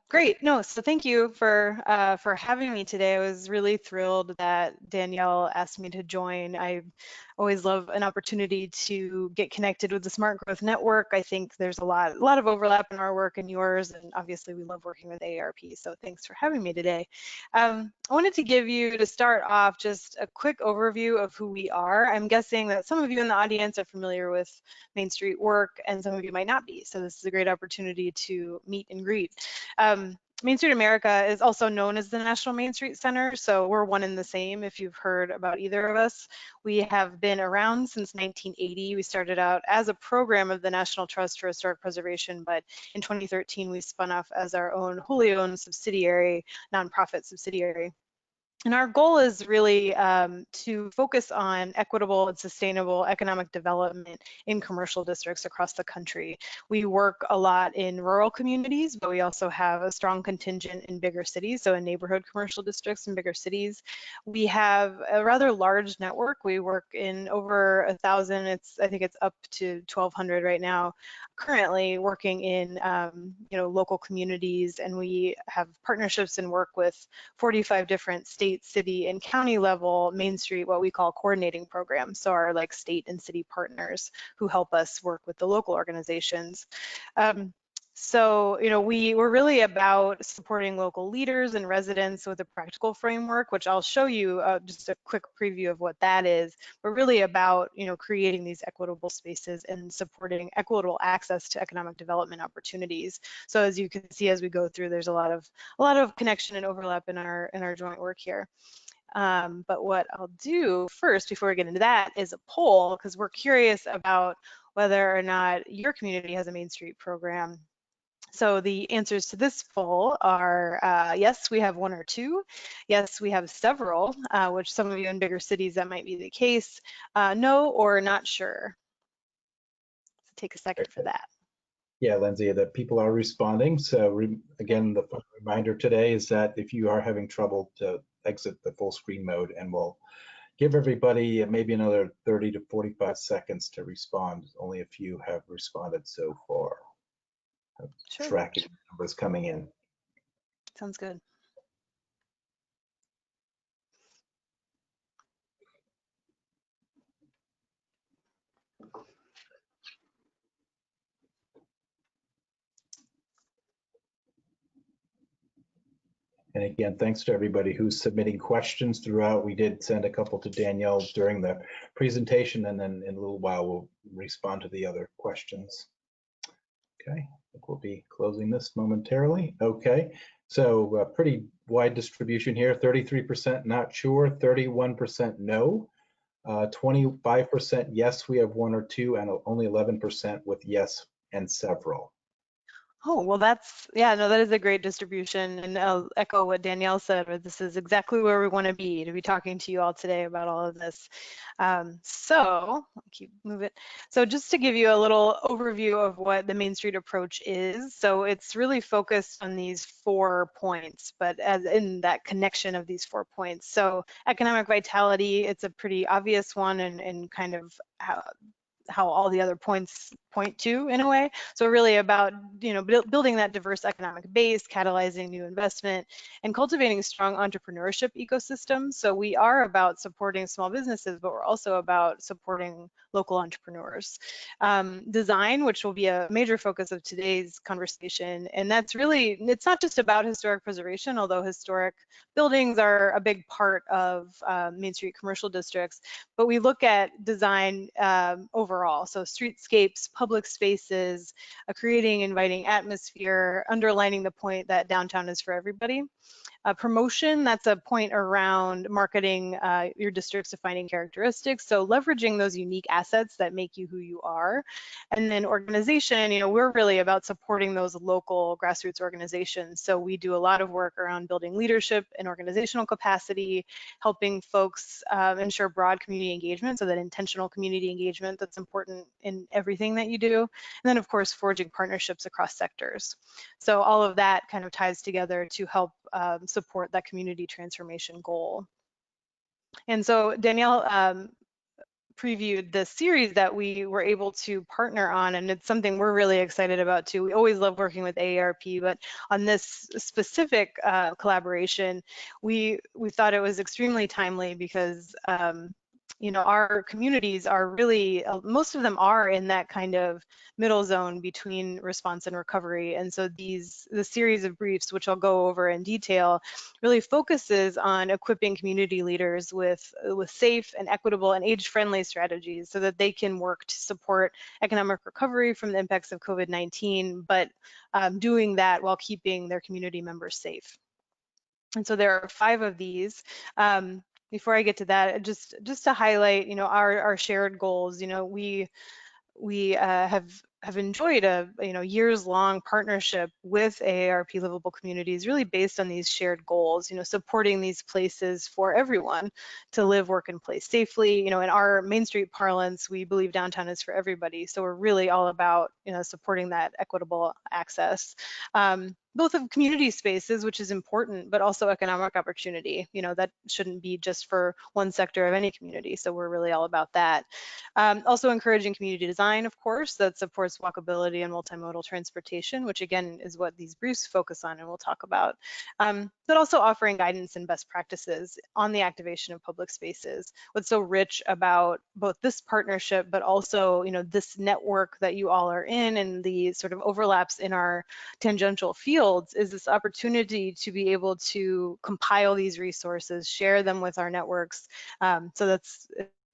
Great. No, so thank you for having me today. I was really thrilled that Danielle asked me to join. I always love an opportunity to get connected with the Smart Growth Network. I think there's a lot of overlap in our work and yours, and obviously we love working with AARP. So thanks for having me today. I wanted to give you, to start off, just a quick overview of who we are. I'm guessing that some of you in the audience are familiar with Main Street work, and some of you might not be. So this is a great opportunity to meet and greet. Main Street America is also known as the National Main Street Center, so we're one and the same if you've heard about either of us. We have been around since 1980. We started out as a program of the National Trust for Historic Preservation, but in 2013 we spun off as our own wholly owned subsidiary, nonprofit subsidiary. And our goal is really to focus on equitable and sustainable economic development in commercial districts across the country. We work a lot in rural communities, but we also have a strong contingent in bigger cities, so in neighborhood commercial districts in bigger cities. We have a rather large network. We work in over 1,000. I think it's up to 1,200 right now, currently working in local communities, and we have partnerships and work with 45 different state, city, and county level Main Street, what we call coordinating programs. So our like state and city partners who help us work with the local organizations. So, we're really about supporting local leaders and residents with a practical framework, which I'll show you just a quick preview of what that is. We're really about, creating these equitable spaces and supporting equitable access to economic development opportunities. So as you can see, as we go through, there's a lot of connection and overlap in our joint work here. But what I'll do first, before we get into that, is a poll, because we're curious about whether or not your community has a Main Street program. So the answers to this poll are yes, we have one or two. Yes, we have several, which some of you in bigger cities, that might be the case. No, or not sure. So take a second for that. Yeah, Lindsay, that people are responding. So again, the reminder today is that if you are having trouble, to exit the full screen mode, and we'll give everybody maybe another 30 to 45 seconds to respond. Only a few have responded so far. Sure. Tracking numbers coming in. Sounds good. And again, thanks to everybody who's submitting questions throughout. We did send a couple to Danielle during the presentation, and then in a little while we'll respond to the other questions. Okay, I think we'll be closing this momentarily. Okay, so a pretty wide distribution here. 33% not sure, 31% no, 25% yes, we have one or two, and only 11% with yes and several. Oh, well, that is a great distribution, and I'll echo what Danielle said, but this is exactly where we want to be talking to you all today about all of this. So I'll keep moving. So just to give you a little overview of what the Main Street approach is. So it's really focused on these 4 points, but as in that connection of these 4 points. So economic vitality, it's a pretty obvious one, and kind of how all the other points point to, in a way. So really about, building that diverse economic base, catalyzing new investment, and cultivating strong entrepreneurship ecosystems. So we are about supporting small businesses, but we're also about supporting local entrepreneurs. Design, which will be a major focus of today's conversation, and that's really, it's not just about historic preservation, although historic buildings are a big part of Main Street commercial districts, but we look at design overall. So streetscapes, public spaces, creating inviting atmosphere, underlining the point that downtown is for everybody. Promotion, that's a point around marketing your district's defining characteristics. So leveraging those unique assets that make you who you are. And then organization, we're really about supporting those local grassroots organizations. So we do a lot of work around building leadership and organizational capacity, helping folks ensure broad community engagement, so that intentional community engagement that's important in everything that you do. And then of course, forging partnerships across sectors. So all of that kind of ties together to help support that community transformation goal. And so Danielle previewed the series that we were able to partner on, and it's something we're really excited about too. We always love working with AARP, but on this specific collaboration, we thought it was extremely timely because you know, our communities are really, most of them are in that kind of middle zone between response and recovery. And so the series of briefs, which I'll go over in detail, really focuses on equipping community leaders with safe and equitable and age-friendly strategies so that they can work to support economic recovery from the impacts of COVID-19, but doing that while keeping their community members safe. And so there are 5 of these. Before I get to that, just to highlight, you know, our shared goals. You know, we have enjoyed a years-long partnership with AARP Livable Communities, really based on these shared goals. You know, supporting these places for everyone to live, work, and play safely. You know, in our Main Street parlance, we believe downtown is for everybody. So we're really all about, you know, supporting that equitable access. Both of community spaces, which is important, but also economic opportunity. You know, that shouldn't be just for one sector of any community. So we're really all about that. Also encouraging community design, of course, that supports walkability and multimodal transportation, which again is what these briefs focus on and we'll talk about. But also offering guidance and best practices on the activation of public spaces. What's so rich about both this partnership, but also, you know, this network that you all are in and the sort of overlaps in our tangential fields is this opportunity to be able to compile these resources, share them with our networks. So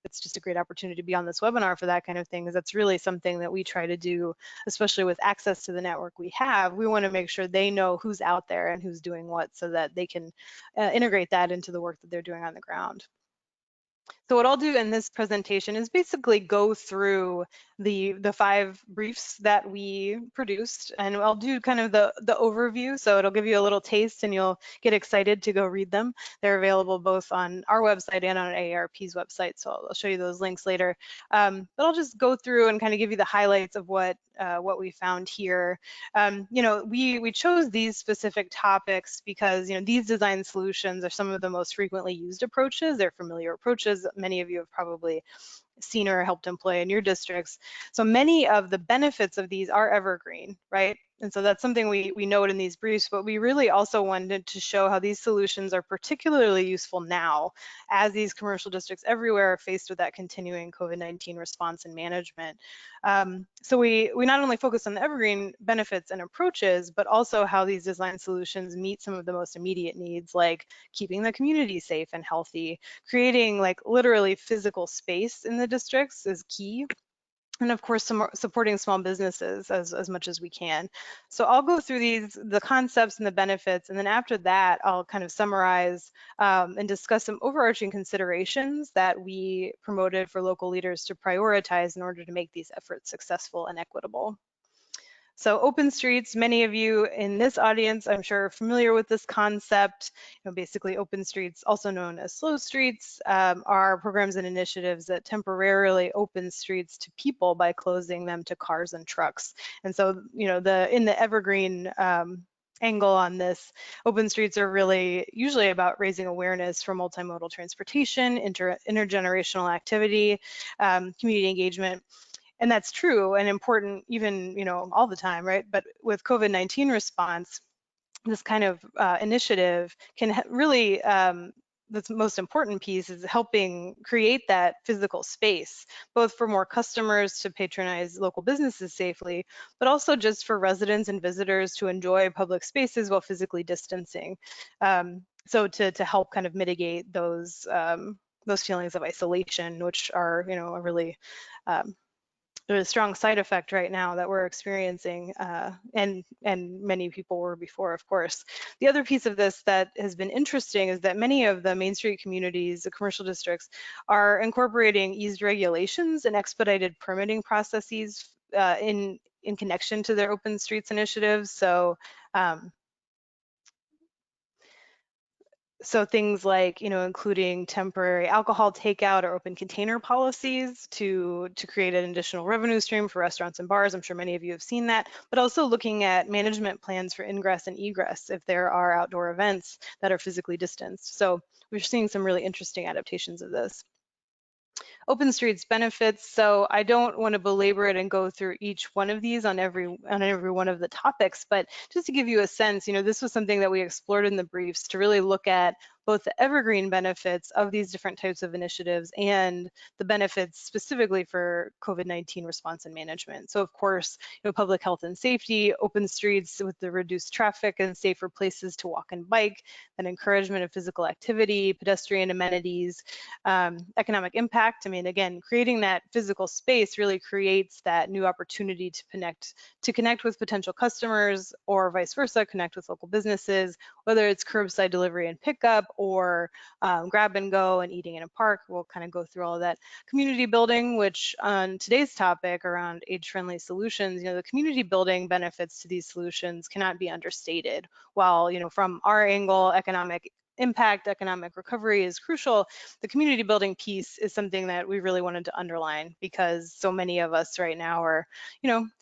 it's just a great opportunity to be on this webinar for that kind of thing, because that's really something that we try to do, especially with access to the network we have. We want to make sure they know who's out there and who's doing what so that they can integrate that into the work that they're doing on the ground. So what I'll do in this presentation is basically go through the 5 briefs that we produced, and I'll do kind of the overview, so it'll give you a little taste and you'll get excited to go read them. They're available both on our website and on AARP's website, so I'll show you those links later. But I'll just go through and kind of give you the highlights of what we found here. You know, we chose these specific topics because, you know, these design solutions are some of the most frequently used approaches. They're familiar approaches. Many of you have probably seen or helped employ in your districts. So many of the benefits of these are evergreen, right? And so that's something we note in these briefs, but we really also wanted to show how these solutions are particularly useful now as these commercial districts everywhere are faced with that continuing COVID-19 response and management. So we not only focus on the evergreen benefits and approaches, but also how these design solutions meet some of the most immediate needs, like keeping the community safe and healthy, creating like literally physical space in the districts is key. And of course, supporting small businesses as much as we can. So I'll go through the concepts and the benefits, and then after that, I'll kind of summarize and discuss some overarching considerations that we promoted for local leaders to prioritize in order to make these efforts successful and equitable. So open streets, many of you in this audience, I'm sure, are familiar with this concept. You know, basically open streets, also known as slow streets, are programs and initiatives that temporarily open streets to people by closing them to cars and trucks. And so, you know, in the evergreen angle on this, open streets are really usually about raising awareness for multimodal transportation, intergenerational activity, community engagement. And that's true and important even, you know, all the time, right? But with COVID-19 response, this kind of initiative can really, the most important piece is helping create that physical space, both for more customers to patronize local businesses safely, but also just for residents and visitors to enjoy public spaces while physically distancing. So to help kind of mitigate those feelings of isolation, which are, you know, a really there's a strong side effect right now that we're experiencing, and many people were before, of course. The other piece of this that has been interesting is that many of the Main Street communities, the commercial districts, are incorporating eased regulations and expedited permitting processes in connection to their open streets initiatives. So things like, you know, including temporary alcohol takeout or open container policies to create an additional revenue stream for restaurants and bars. I'm sure many of you have seen that, but also looking at management plans for ingress and egress if there are outdoor events that are physically distanced. So we're seeing some really interesting adaptations of this. Open Streets benefits. So I don't want to belabor it and go through each one of these on every one of the topics, but just to give you a sense, this was something that we explored in the briefs to really look at both the evergreen benefits of these different types of initiatives and the benefits specifically for COVID-19 response and management. So of course, public health and safety, open streets with the reduced traffic and safer places to walk and bike, and encouragement of physical activity, pedestrian amenities, economic impact. I mean, again, creating that physical space really creates that new opportunity to connect with potential customers, or vice versa, connect with local businesses, whether it's curbside delivery and pickup or grab and go and eating in a park. We'll kind of go through all of that. Community building, which on today's topic around age-friendly solutions, the community building benefits to these solutions cannot be understated. While, from our angle, economic impact, economic recovery is crucial, the community building piece is something that we really wanted to underline, because so many of us right now are,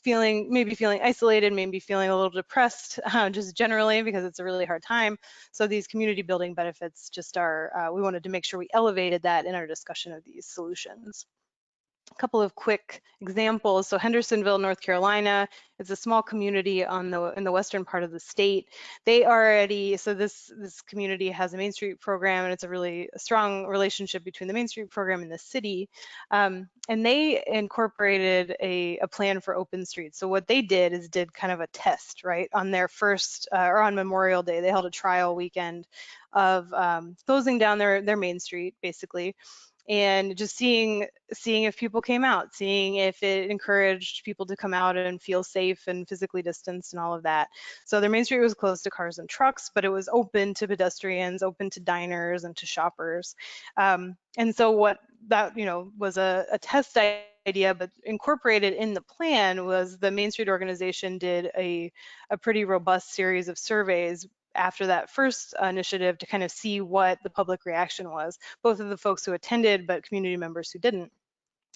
maybe feeling isolated, maybe feeling a little depressed, just generally, because it's a really hard time. So these community building benefits just are, we wanted to make sure we elevated that in our discussion of these solutions. A couple of quick examples. So Hendersonville, North Carolina, is a small community in the western part of the state. They already, so this community has a Main Street program, and it's a really strong relationship between the Main Street program and the city. And they incorporated a plan for open streets. So what they did is did kind of a test, right? On their first, or on Memorial Day, they held a trial weekend of closing down their Main Street, basically, and just seeing if people came out, seeing if it encouraged people to come out and feel safe and physically distanced and all of that. So their Main Street was closed to cars and trucks, but it was open to pedestrians, open to diners and to shoppers. And so what that, was a test idea, but incorporated in the plan was the Main Street organization did a pretty robust series of surveys after that first initiative to kind of see what the public reaction was, both of the folks who attended, but community members who didn't.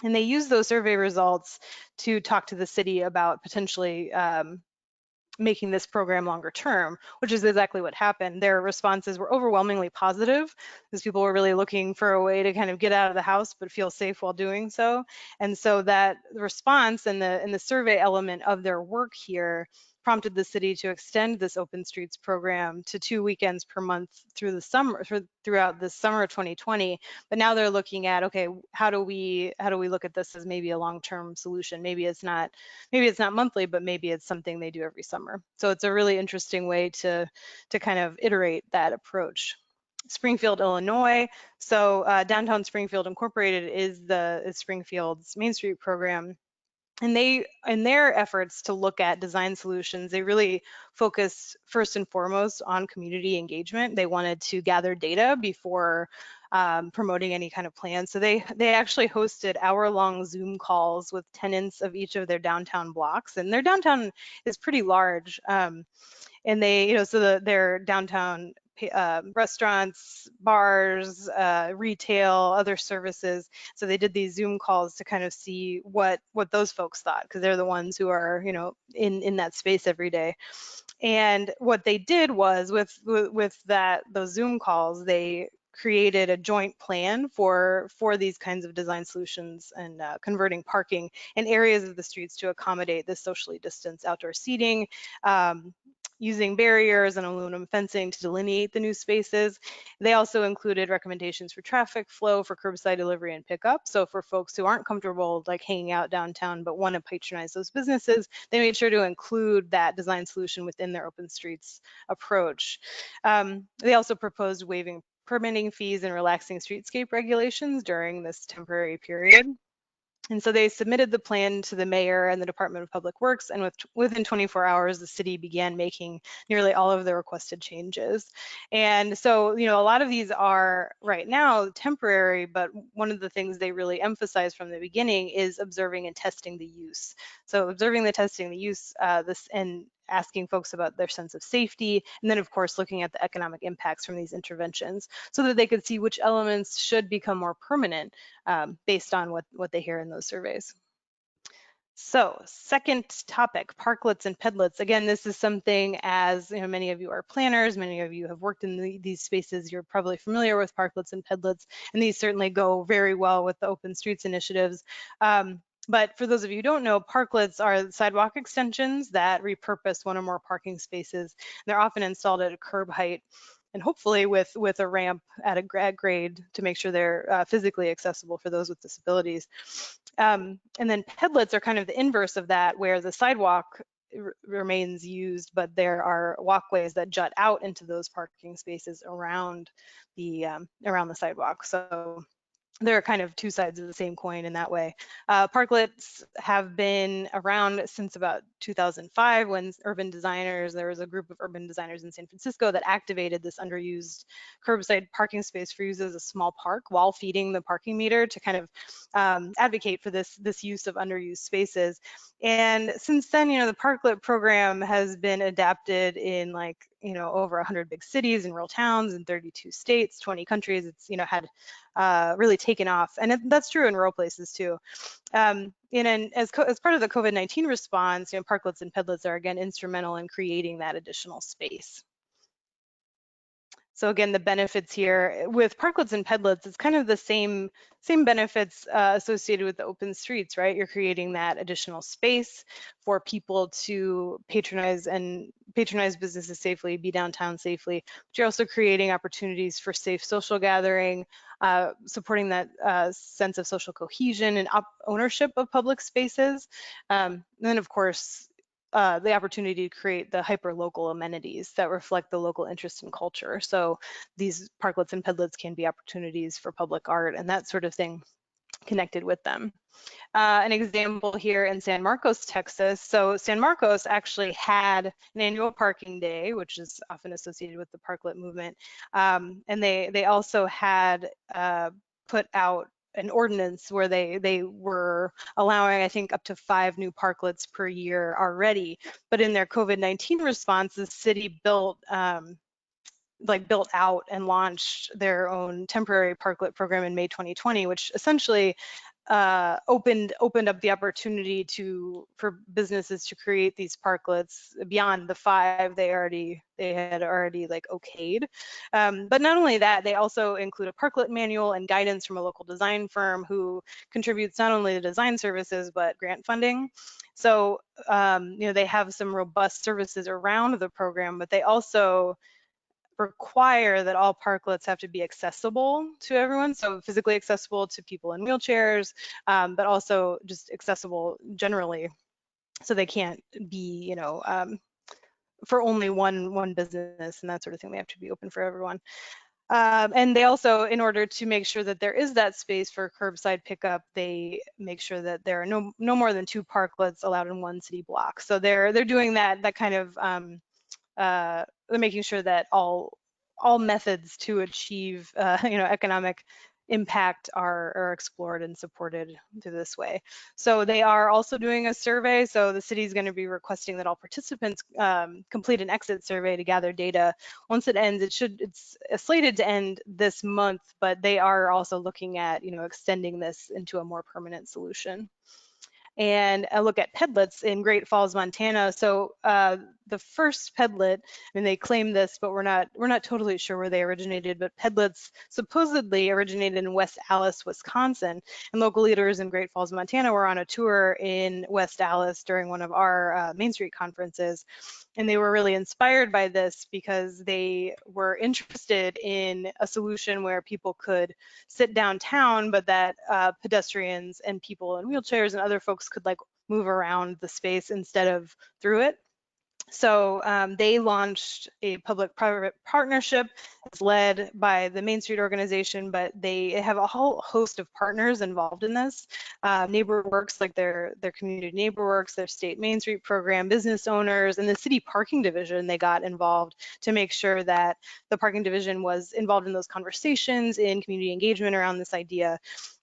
And they used those survey results to talk to the city about potentially making this program longer term, which is exactly what happened. Their responses were overwhelmingly positive, because people were really looking for a way to kind of get out of the house but feel safe while doing so. And so that response and the survey element of their work here prompted the city to extend this Open Streets program to 2 weekends per month through the summer, throughout the summer of 2020. But now they're looking at, okay, how do we look at this as maybe a long-term solution? Maybe it's not monthly, but maybe it's something they do every summer. So it's a really interesting way to kind of iterate that approach. Springfield, Illinois. So Downtown Springfield Incorporated is Springfield's Main Street program. And in their efforts to look at design solutions, they really focused first and foremost on community engagement. They wanted to gather data before promoting any kind of plan. So they actually hosted hour-long Zoom calls with tenants of each of their downtown blocks. And their downtown is pretty large. And they, their downtown restaurants, bars, retail, other services. So they did these Zoom calls to kind of see what those folks thought, because they're the ones who are, in that space every day. And what they did was with those Zoom calls, they created a joint plan for these kinds of design solutions, and converting parking and areas of the streets to accommodate the socially distanced outdoor seating, using barriers and aluminum fencing to delineate the new spaces. They also included recommendations for traffic flow for curbside delivery and pickup. So for folks who aren't comfortable like hanging out downtown but want to patronize those businesses, they made sure to include that design solution within their open streets approach. They also proposed waiving permitting fees and relaxing streetscape regulations during this temporary period. And so they submitted the plan to the mayor and the Department of Public Works, and within 24 hours, the city began making nearly all of the requested changes. And so, a lot of these are right now temporary, but one of the things they really emphasize from the beginning is observing and testing the use. So observing the testing, the use, and asking folks about their sense of safety, and then of course looking at the economic impacts from these interventions, so that they could see which elements should become more permanent based on what they hear in those surveys. So second topic, parklets and pedlets. Again, this is something, as you know, many of you are planners, many of you have worked in these spaces, you're probably familiar with parklets and pedlets, and these certainly go very well with the Open Streets initiatives. But for those of you who don't know, parklets are sidewalk extensions that repurpose one or more parking spaces. They're often installed at a curb height, and hopefully with a ramp at a grade to make sure they're physically accessible for those with disabilities. And then pedlets are kind of the inverse of that, where the sidewalk remains used, but there are walkways that jut out into those parking spaces around the sidewalk. So there are kind of two sides of the same coin in that way. Parklets have been around since about 2005 when there was a group of urban designers in San Francisco that activated this underused curbside parking space for use as a small park while feeding the parking meter to kind of advocate for this use of underused spaces. And since then, you know, the Parklet program has been adapted in over 100 big cities and rural towns in 32 states, 20 countries. It's, you know, had really taken off, and that's true in rural places too. And as part of the COVID-19 response, you know, parklets and pedlets are again instrumental in creating that additional space. So again, the benefits here with parklets and pedlets, it's kind of the same benefits associated with the open streets, right? You're creating that additional space for people to patronize businesses safely, be downtown safely. But you're also creating opportunities for safe social gathering, supporting that sense of social cohesion and ownership of public spaces. And then, of course, the opportunity to create the hyper-local amenities that reflect the local interest and culture. So these parklets and pedlets can be opportunities for public art and that sort of thing connected with them. An example here in San Marcos, Texas. So San Marcos actually had an annual parking day, which is often associated with the parklet movement. And they also had put out an ordinance where they were allowing, I think, up to 5 new parklets per year already. But in their COVID-19 response, the city built out and launched their own temporary parklet program in May 2020, which essentially opened up the opportunity for businesses to create these parklets beyond the 5 they had already like okayed. But not only that, they also include a parklet manual and guidance from a local design firm who contributes not only the design services but grant funding. So you know, they have some robust services around the program, but they also require that all parklets have to be accessible to everyone, so physically accessible to people in wheelchairs, but also just accessible generally, so they can't be, you know, for only one business and that sort of thing. They have to be open for everyone. And they also, in order to make sure that there is that space for curbside pickup, they make sure that there are no more than 2 parklets allowed in one city block. So they're doing that kind of they're making sure that all methods to achieve you know, economic impact are explored and supported through this way. So they are also doing a survey. So the city is going to be requesting that all participants complete an exit survey to gather data. Once it ends, it's slated to end this month, but they are also looking at, you know, extending this into a more permanent solution. And a look at pedlets in Great Falls, Montana. So the first pedlet, I mean, they claim this, but we're not totally sure where they originated, but pedlets supposedly originated in West Allis, Wisconsin. And local leaders in Great Falls, Montana were on a tour in West Allis during one of our Main Street conferences. And they were really inspired by this because they were interested in a solution where people could sit downtown, but that pedestrians and people in wheelchairs and other folks could like move around the space instead of through it. So they launched a public-private partnership. It's led by the Main Street organization, but they have a whole host of partners involved in this. NeighborWorks, like their community NeighborWorks, their state Main Street program, business owners, and the city parking division, they got involved to make sure that the parking division was involved in those conversations, in community engagement around this idea.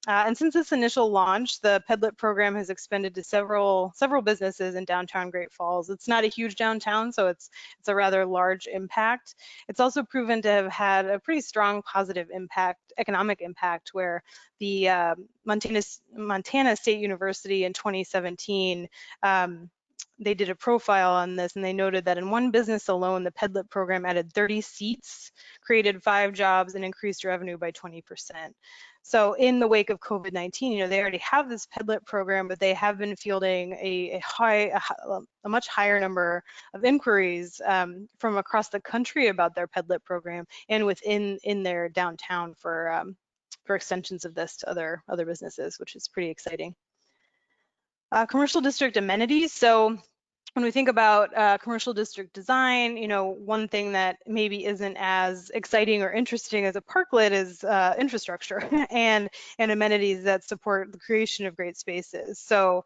And since its initial launch, the Pedlet program has expanded to several businesses in downtown Great Falls. It's not a huge downtown, so it's a rather large impact. It's also proven to have had a pretty strong positive impact, economic impact, where the Montana State University in 2017 they did a profile on this, and they noted that in one business alone, the Pedlet program added 30 seats, created 5 jobs, and increased revenue by 20%. So in the wake of COVID-19, you know, they already have this Pedlet program, but they have been fielding a much higher number of inquiries from across the country about their Pedlet program and within their downtown for extensions of this to other businesses, which is pretty exciting. Commercial district amenities. So when we think about commercial district design, you know, one thing that maybe isn't as exciting or interesting as a parklet is infrastructure and amenities that support the creation of great spaces. So,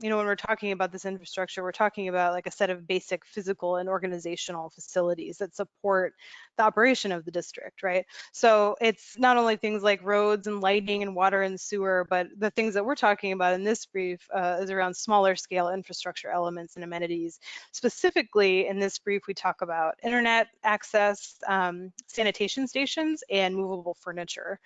you know, when we're talking about this infrastructure, we're talking about like a set of basic physical and organizational facilities that support the operation of the district, right? So it's not only things like roads and lighting and water and sewer, but the things that we're talking about in this brief is around smaller scale infrastructure elements and amenities. Specifically in this brief, we talk about internet access, sanitation stations, and movable furniture.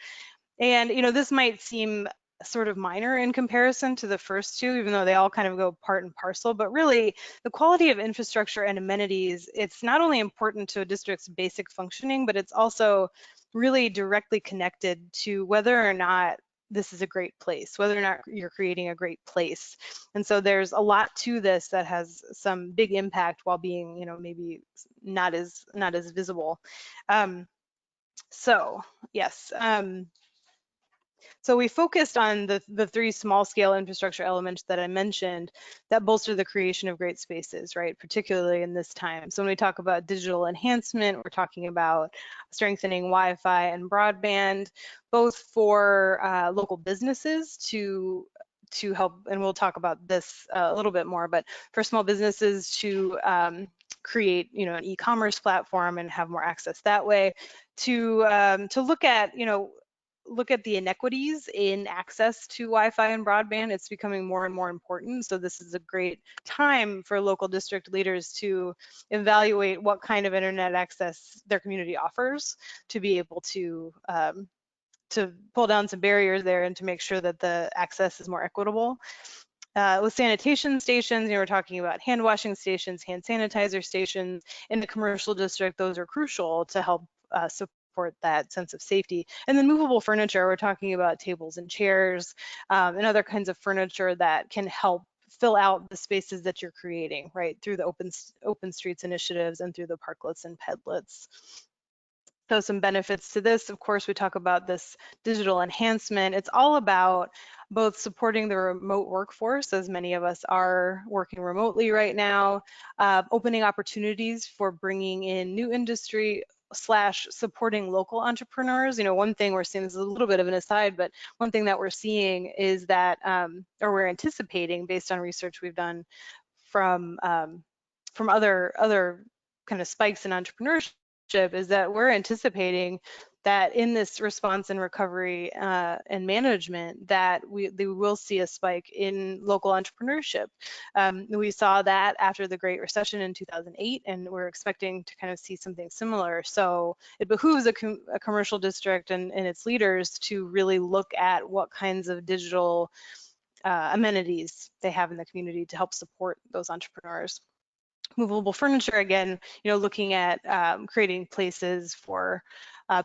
And, you know, this might seem sort of minor in comparison to the first two, even though they all kind of go part and parcel, but really the quality of infrastructure and amenities, it's not only important to a district's basic functioning, but it's also really directly connected to whether or not this is a great place, whether or not you're creating a great place. And so there's a lot to this that has some big impact while being, you know, maybe not as visible. So yes. So we focused on the 3 small scale infrastructure elements that I mentioned that bolster the creation of great spaces, right? Particularly in this time. So when we talk about digital enhancement, we're talking about strengthening Wi-Fi and broadband, both for local businesses to help, and we'll talk about this a little bit more, but for small businesses to create, you know, an e-commerce platform and have more access that way, to look at, you know, look at the inequities in access to Wi-Fi and broadband. It's becoming more and more important. So this is a great time for local district leaders to evaluate what kind of internet access their community offers to be able to pull down some barriers there and to make sure that the access is more equitable. With sanitation stations, you know, we're talking about hand washing stations, hand sanitizer stations. In the commercial district, those are crucial to help support that sense of safety. And then movable furniture, we're talking about tables and chairs and other kinds of furniture that can help fill out the spaces that you're creating, right, through the open streets initiatives and through the parklets and pedlets. So some benefits to this, of course, we talk about this digital enhancement. It's all about both supporting the remote workforce, as many of us are working remotely right now, opening opportunities for bringing in new industry / supporting local entrepreneurs. You know, one thing we're seeing, this is a little bit of an aside, but one thing that we're seeing is that, or we're anticipating based on research we've done from other kind of spikes in entrepreneurship, is that we're anticipating that in this response and recovery and management that we will see a spike in local entrepreneurship. We saw that after the Great Recession in 2008, and we're expecting to kind of see something similar. So it behooves a commercial district and its leaders to really look at what kinds of digital amenities they have in the community to help support those entrepreneurs. Movable furniture, again, you know, looking at creating places for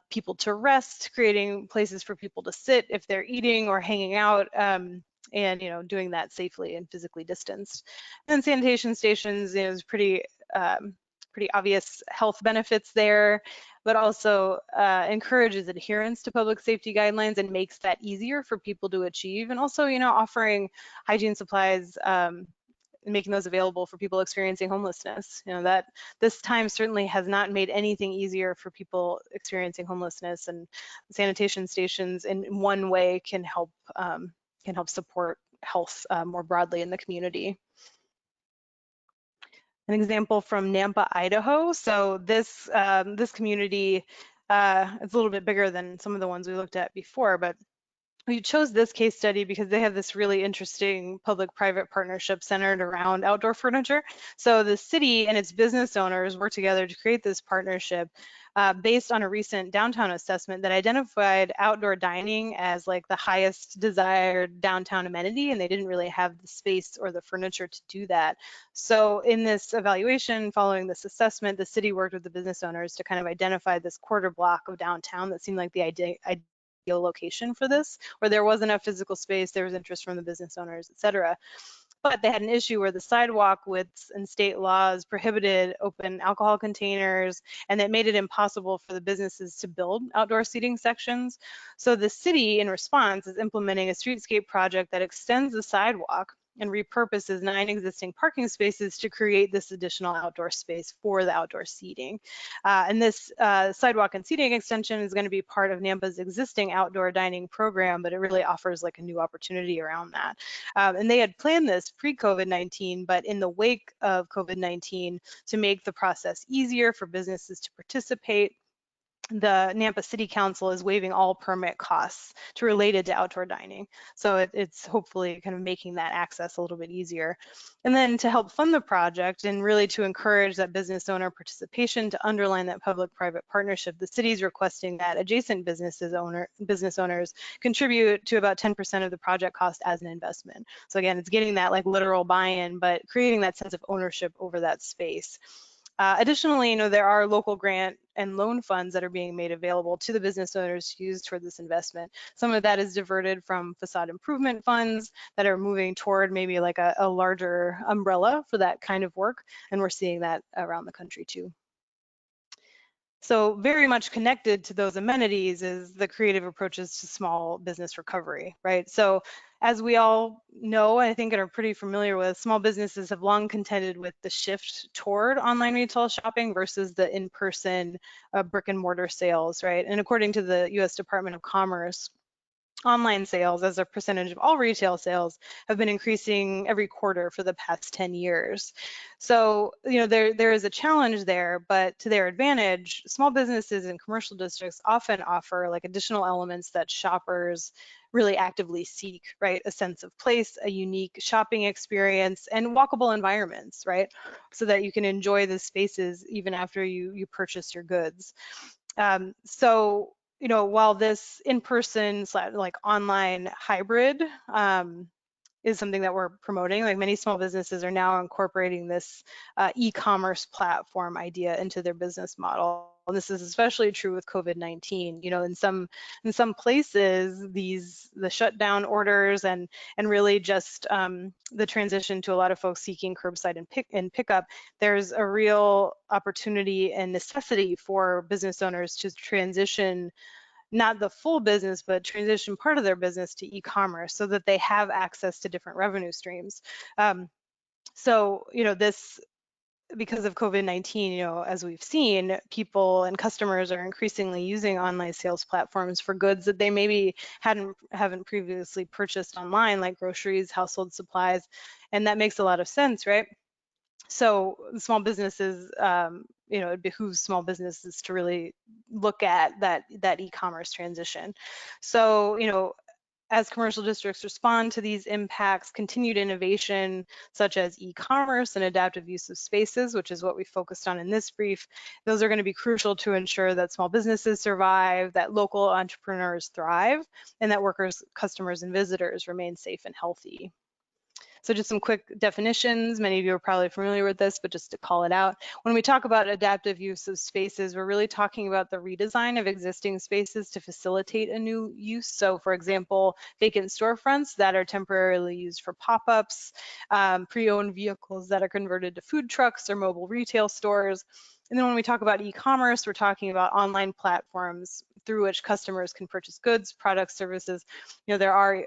people to rest, creating places for people to sit if they're eating or hanging out, and, you know, doing that safely and physically distanced. And sanitation stations, you know, is pretty obvious health benefits there, but also encourages adherence to public safety guidelines and makes that easier for people to achieve. And also, you know, offering hygiene supplies, making those available for people experiencing homelessness. You know, that this time certainly has not made anything easier for people experiencing homelessness, and sanitation stations in one way can help support health more broadly in the community. An example from Nampa, Idaho. So this this community is a little bit bigger than some of the ones we looked at before, but We chose this case study because they have this really interesting public-private partnership centered around outdoor furniture. So the city and its business owners worked together to create this partnership based on a recent downtown assessment that identified outdoor dining as like the highest desired downtown amenity, and they didn't really have the space or the furniture to do that. So in this evaluation, following this assessment, the city worked with the business owners to kind of identify this quarter block of downtown that seemed like the ideal location for this, where there was enough physical space, there was interest from the business owners, et cetera. But they had an issue where the sidewalk widths and state laws prohibited open alcohol containers, and that made it impossible for the businesses to build outdoor seating sections. So the city, in response, is implementing a streetscape project that extends the sidewalk and repurposes 9 existing parking spaces to create this additional outdoor space for the outdoor seating. And this sidewalk and seating extension is going to be part of NAMPA's existing outdoor dining program, but it really offers like a new opportunity around that. And they had planned this pre-COVID-19, but in the wake of COVID-19, to make the process easier for businesses to participate, the Nampa City Council is waiving all permit costs related to outdoor dining. So it's hopefully kind of making that access a little bit easier. And then to help fund the project and really to encourage that business owner participation, to underline that public-private partnership, the city is requesting that adjacent business owners contribute to about 10% of the project cost as an investment. So again, it's getting that like literal buy-in, but creating that sense of ownership over that space. Additionally, there are local grant and loan funds that are being made available to the business owners to use toward this investment. Some of that is diverted from facade improvement funds that are moving toward maybe like a larger umbrella for that kind of work, and we're seeing that around the country too. So very much connected to those amenities is the creative approaches to small business recovery, right? So as we all know, I think, and are pretty familiar with, small businesses have long contended with the shift toward online retail shopping versus the in-person brick and mortar sales, right? And according to the US Department of Commerce, online sales as a percentage of all retail sales have been increasing every quarter for the past 10 years. So, there is a challenge there, but to their advantage, small businesses and commercial districts often offer like additional elements that shoppers really actively seek, right? A sense of place, a unique shopping experience, and walkable environments, right? So that you can enjoy the spaces even after you purchase your goods. So, while this in-person like online hybrid is something that we're promoting, like many small businesses are now incorporating this e-commerce platform idea into their business model. And this is especially true with COVID-19. In some places, the shutdown orders and really just the transition to a lot of folks seeking curbside and pickup, there's a real opportunity and necessity for business owners to transition not the full business, but transition part of their business to e-commerce so that they have access to different revenue streams. So, this, because of COVID-19, as we've seen, people and customers are increasingly using online sales platforms for goods that they maybe haven't previously purchased online, like groceries, household supplies, and that makes a lot of sense, right? So small businesses, it behooves small businesses to really look at that e-commerce transition. So, as commercial districts respond to these impacts, continued innovation such as e-commerce and adaptive use of spaces, which is what we focused on in this brief, those are going to be crucial to ensure that small businesses survive, that local entrepreneurs thrive, and that workers, customers, and visitors remain safe and healthy. So just some quick definitions. Many of you are probably familiar with this, but just to call it out. When we talk about adaptive use of spaces, we're really talking about the redesign of existing spaces to facilitate a new use. So for example, vacant storefronts that are temporarily used for pop-ups, pre-owned vehicles that are converted to food trucks or mobile retail stores. And then when we talk about e-commerce, we're talking about online platforms through which customers can purchase goods, products, services. There are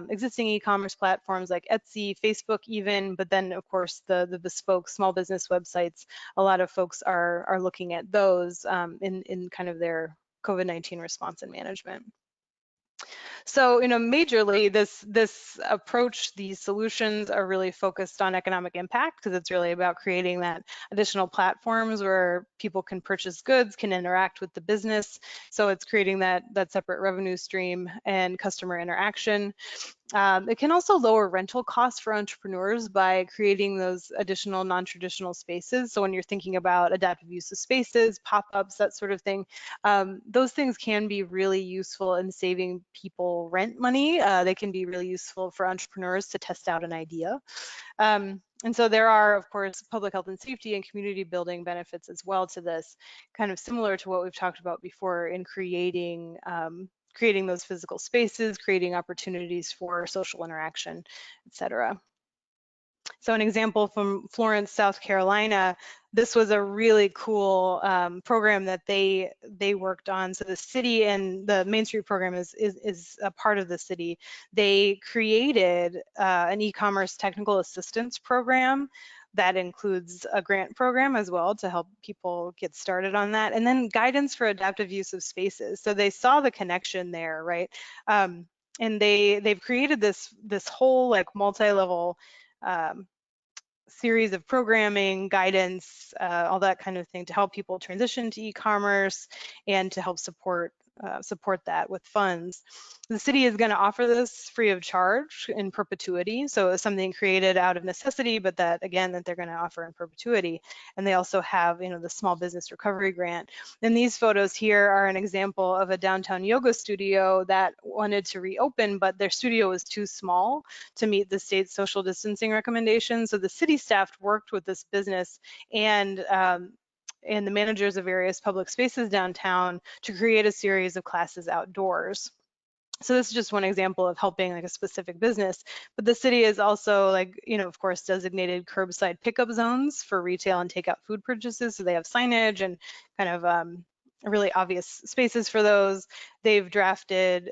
existing e-commerce platforms like Etsy, Facebook even, but then of course the bespoke small business websites, a lot of folks are looking at those in kind of their COVID-19 response and management. So, majorly this approach, these solutions are really focused on economic impact, because it's really about creating that additional platforms where people can purchase goods, can interact with the business. So it's creating that separate revenue stream and customer interaction. It can also lower rental costs for entrepreneurs by creating those additional non-traditional spaces. So when you're thinking about adaptive use of spaces, pop-ups, that sort of thing, those things can be really useful in saving people rent money. They can be really useful for entrepreneurs to test out an idea. And so there are, of course, public health and safety and community building benefits as well to this, kind of similar to what we've talked about before in creating those physical spaces, creating opportunities for social interaction, et cetera. So an example from Florence, South Carolina, this was a really cool program that they worked on. So the city, and the Main Street program is a part of the city. They created an e-commerce technical assistance program that includes a grant program as well to help people get started on that, and then guidance for adaptive use of spaces. So they saw the connection there, right? And they've created this whole like multi-level series of programming, guidance, all that kind of thing to help people transition to e-commerce and to help support that with funds. The city is going to offer this free of charge in perpetuity. So it's something created out of necessity, but that they're going to offer in perpetuity. And they also have, the Small Business Recovery Grant. And these photos here are an example of a downtown yoga studio that wanted to reopen, but their studio was too small to meet the state's social distancing recommendations. So the city staff worked with this business and the managers of various public spaces downtown to create a series of classes outdoors. So this is just one example of helping like a specific business, but the city is also of course, designated curbside pickup zones for retail and takeout food purchases. So they have signage and kind of really obvious spaces for those. They've drafted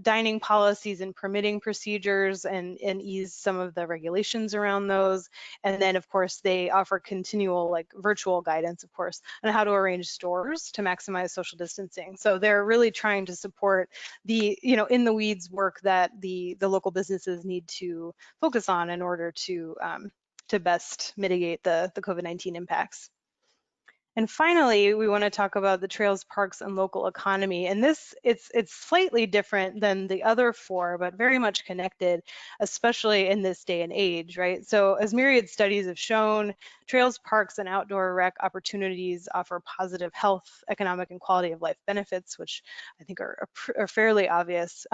dining policies and permitting procedures and eased some of the regulations around those. And then of course, they offer continual virtual guidance, of course, on how to arrange stores to maximize social distancing. So they're really trying to support the, in the weeds work that the local businesses need to focus on in order to best mitigate the COVID-19 impacts. And finally, we want to talk about the trails, parks, and local economy. And this, it's slightly different than the other four, but very much connected, especially in this day and age, right? So as myriad studies have shown, trails, parks, and outdoor rec opportunities offer positive health, economic, and quality of life benefits, which I think are fairly obvious.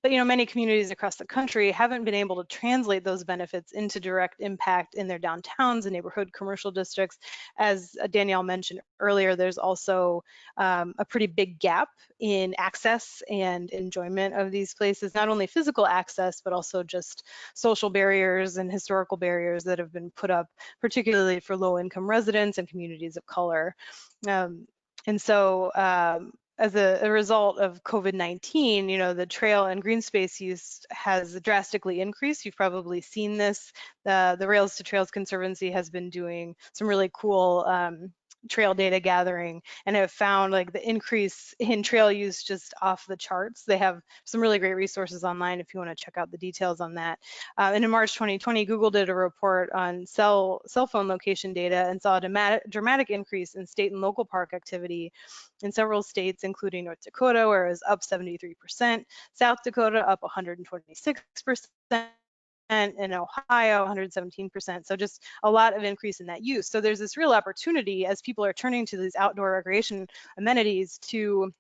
But many communities across the country haven't been able to translate those benefits into direct impact in their downtowns and neighborhood commercial districts. As Danielle mentioned earlier, there's also a pretty big gap in access and enjoyment of these places, not only physical access, but also just social barriers and historical barriers that have been put up, particularly for low-income residents and communities of color. And so as a result of COVID-19, the trail and green space use has drastically increased. You've probably seen this. The Rails to Trails Conservancy has been doing some really cool trail data gathering and have found the increase in trail use just off the charts. They have some really great resources online if you want to check out the details on that. And in March 2020, Google did a report on cell phone location data and saw a dramatic increase in state and local park activity in several states, including North Dakota, where it was up 73%, South Dakota up 126%, and in Ohio, 117%. So just a lot of increase in that use. So there's this real opportunity as people are turning to these outdoor recreation amenities to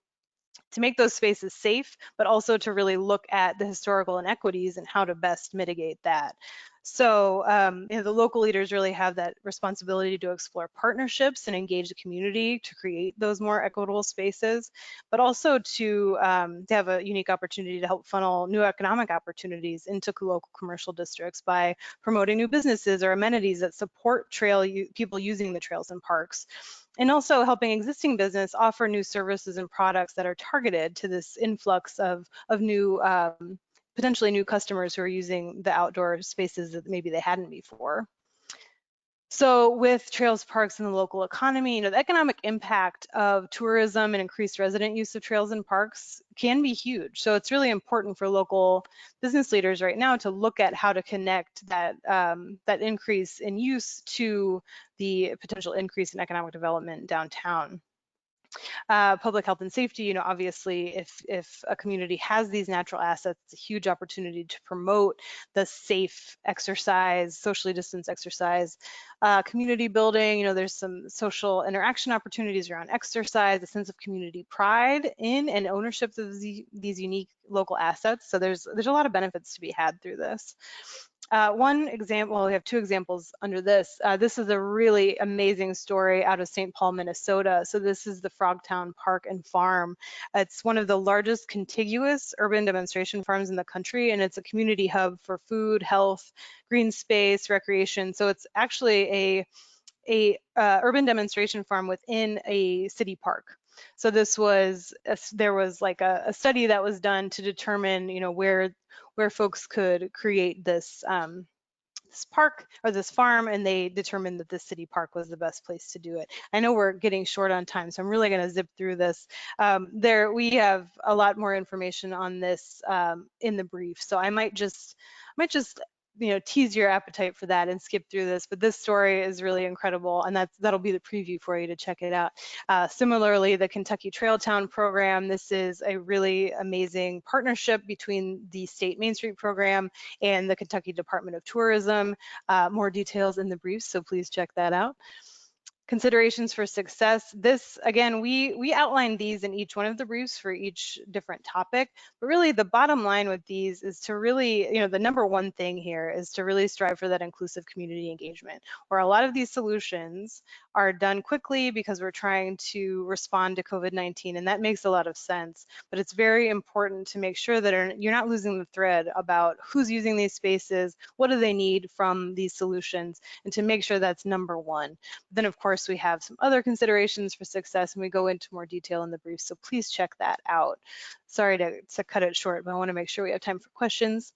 make those spaces safe, but also to really look at the historical inequities and how to best mitigate that. So the local leaders really have that responsibility to explore partnerships and engage the community to create those more equitable spaces, but also to have a unique opportunity to help funnel new economic opportunities into local commercial districts by promoting new businesses or amenities that support people using the trails and parks. And also helping existing business offer new services and products that are targeted to this influx of new, potentially new customers who are using the outdoor spaces that maybe they hadn't before. So with trails, parks, and the local economy, the economic impact of tourism and increased resident use of trails and parks can be huge. So it's really important for local business leaders right now to look at how to connect that that increase in use to the potential increase in economic development downtown. Public health and safety, obviously, if a community has these natural assets, it's a huge opportunity to promote the safe exercise, socially distanced exercise. Community building, there's some social interaction opportunities around exercise, a sense of community pride in and ownership of these unique local assets. So there's a lot of benefits to be had through this. One example, well, we have two examples under this. This is a really amazing story out of St. Paul, Minnesota. So this is the Frogtown Park and Farm. It's one of the largest contiguous urban demonstration farms in the country, and it's a community hub for food, health, green space, recreation. So it's actually a urban demonstration farm within a city park. So this was, there was like a study that was done to determine, where folks could create this this park or this farm, and they determined that the city park was the best place to do it. I know we're getting short on time, so I'm really going to zip through this. We have a lot more information on this in the brief, so I might just tease your appetite for that and skip through this, but this story is really incredible, and that'll be the preview for you to check it out. Similarly, the Kentucky Trail Town program, this is a really amazing partnership between the State Main Street program and the Kentucky Department of Tourism. More details in the brief, so please check that out. Considerations for success. This, again, we outlined these in each one of the briefs for each different topic, but really the bottom line with these is to really, the number one thing here is to really strive for that inclusive community engagement, where a lot of these solutions are done quickly because we're trying to respond to COVID-19, and that makes a lot of sense, but it's very important to make sure that you're not losing the thread about who's using these spaces, what do they need from these solutions, and to make sure that's number one. Then, of course, we have some other considerations for success, and we go into more detail in the brief, so please check that out. Sorry to cut it short, but I want to make sure we have time for questions.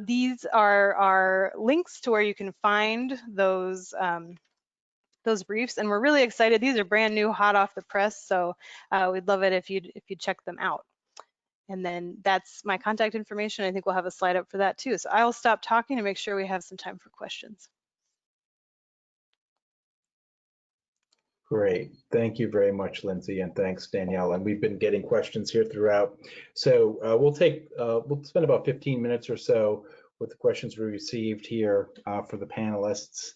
These are our links to where you can find those briefs, and we're really excited. These are brand new, hot off the press, so we'd love it if you'd check them out. And then that's my contact information. I think we'll have a slide up for that too. So I'll stop talking to make sure we have some time for questions. Great. Thank you very much, Lindsay, and thanks, Danielle. And we've been getting questions here throughout. So we'll spend about 15 minutes or so with the questions we received here for the panelists.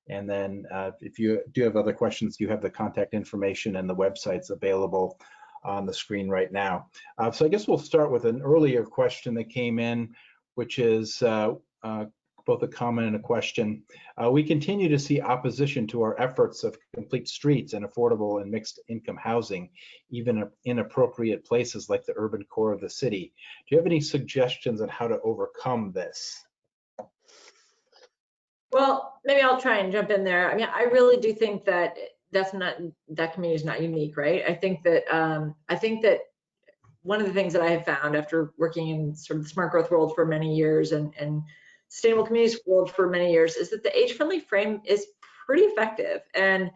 And then if you do have other questions, you have the contact information and the websites available on the screen right now. So I guess we'll start with an earlier question that came in, which is both a comment and a question. We continue to see opposition to our efforts of complete streets and affordable and mixed income housing, even in appropriate places like the urban core of the city. Do you have any suggestions on how to overcome this? Well, maybe I'll try and jump in there. I mean, I really do think that that community is not unique, right? I think that one of the things that I have found after working in sort of the smart growth world for many years and sustainable communities world for many years is that the age-friendly frame is pretty effective. And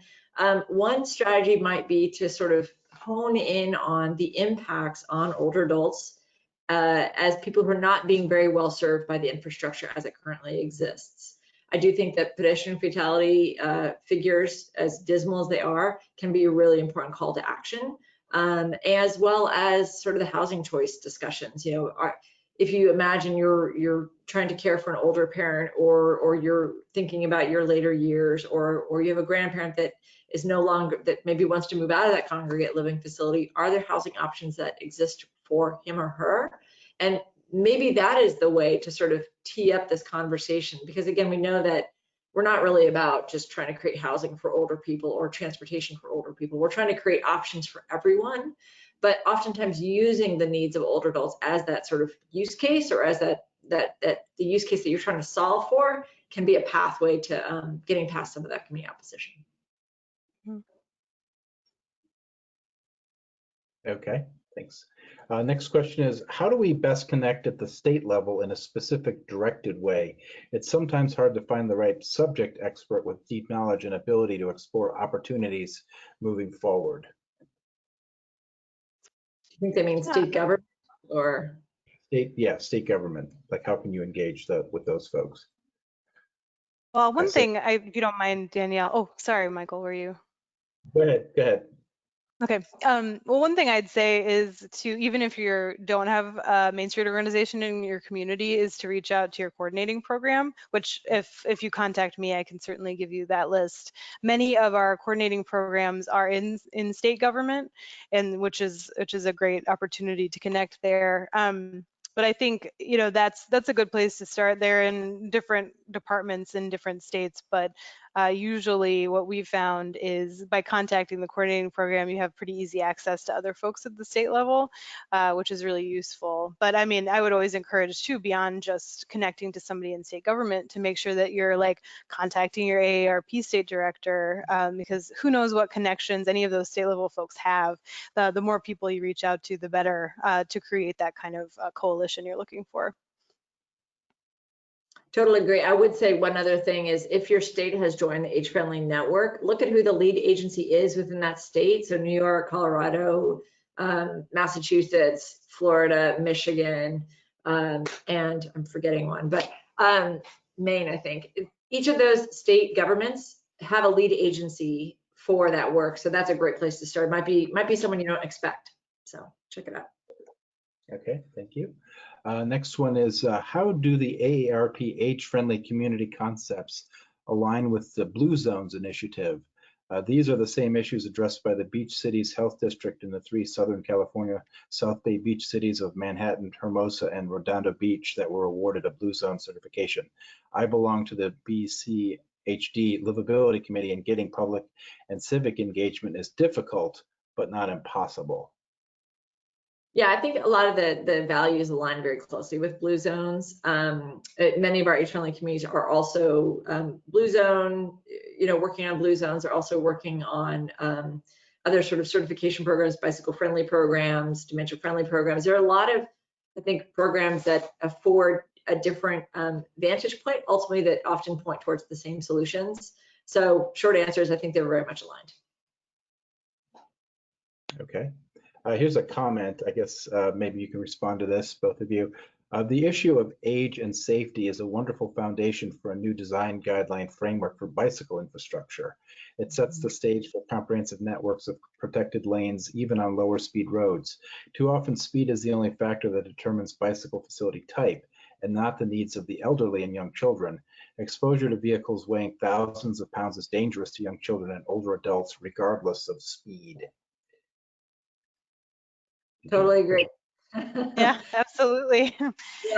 one strategy might be to sort of hone in on the impacts on older adults as people who are not being very well served by the infrastructure as it currently exists. I do think that pedestrian fatality figures, as dismal as they are, can be a really important call to action, as well as sort of the housing choice discussions. If you imagine you're trying to care for an older parent, or you're thinking about your later years, or you have a grandparent that is no longer, that maybe wants to move out of that congregate living facility, are there housing options that exist for him or her? And maybe that is the way to sort of tee up this conversation, because again, we know that we're not really about just trying to create housing for older people or transportation for older people. We're trying to create options for everyone, but oftentimes using the needs of older adults as that sort of use case, or as that the use case that you're trying to solve for, can be a pathway to getting past some of that community opposition. Okay, Thanks. Next question is, how do we best connect at the state level in a specific directed way? It's sometimes hard to find the right subject expert with deep knowledge and ability to explore opportunities moving forward. I think they mean state government or? State government. Like, how can you engage with those folks? Well, one thing, if you don't mind, Danielle. Oh, sorry, Michael, were you? Go ahead. Okay. Well, one thing I'd say is to, even if you don't have a Main Street organization in your community, is to reach out to your coordinating program, which if you contact me, I can certainly give you that list. Many of our coordinating programs are in state government, and which is a great opportunity to connect there. But I think, you know, that's a good place to start. They're in different departments in different states, but usually what we've found is by contacting the coordinating program, you have pretty easy access to other folks at the state level, which is really useful. But I mean, I would always encourage too, beyond just connecting to somebody in state government, to make sure that you're like contacting your AARP state director, because who knows what connections any of those state level folks have. The more people you reach out to, the better to create that kind of coalition you're looking for. Totally agree. I would say one other thing is, if your state has joined the Age-Friendly Network, look at who the lead agency is within that state. So New York, Colorado, Massachusetts, Florida, Michigan, and I'm forgetting one, but Maine, I think. Each of those state governments have a lead agency for that work. So that's a great place to start. Might be someone you don't expect. So check it out. Okay, thank you. Next one is, how do the AARP age-friendly community concepts align with the Blue Zones initiative? These are the same issues addressed by the Beach Cities Health District in the 3 Southern California South Bay beach cities of Manhattan, Hermosa, and Redondo Beach that were awarded a Blue Zone certification. I belong to the BCHD Livability Committee, and getting public and civic engagement is difficult, but not impossible. Yeah, I think a lot of the values align very closely with Blue Zones. Many of our age-friendly communities are also Blue Zone, you know, working on Blue Zones. Are also working on other sort of certification programs, bicycle-friendly programs, dementia-friendly programs. There are a lot of, I think, programs that afford a different vantage point, ultimately, that often point towards the same solutions. So short answer is, I think they're very much aligned. Okay. Here's a comment. I guess maybe you can respond to this, both of you. The issue of age and safety is a wonderful foundation for a new design guideline framework for bicycle infrastructure. It sets the stage for comprehensive networks of protected lanes, even on lower speed roads. Too often, speed is the only factor that determines bicycle facility type, and not the needs of the elderly and young children. Exposure to vehicles weighing thousands of pounds is dangerous to young children and older adults, regardless of speed. Totally agree. Yeah, absolutely.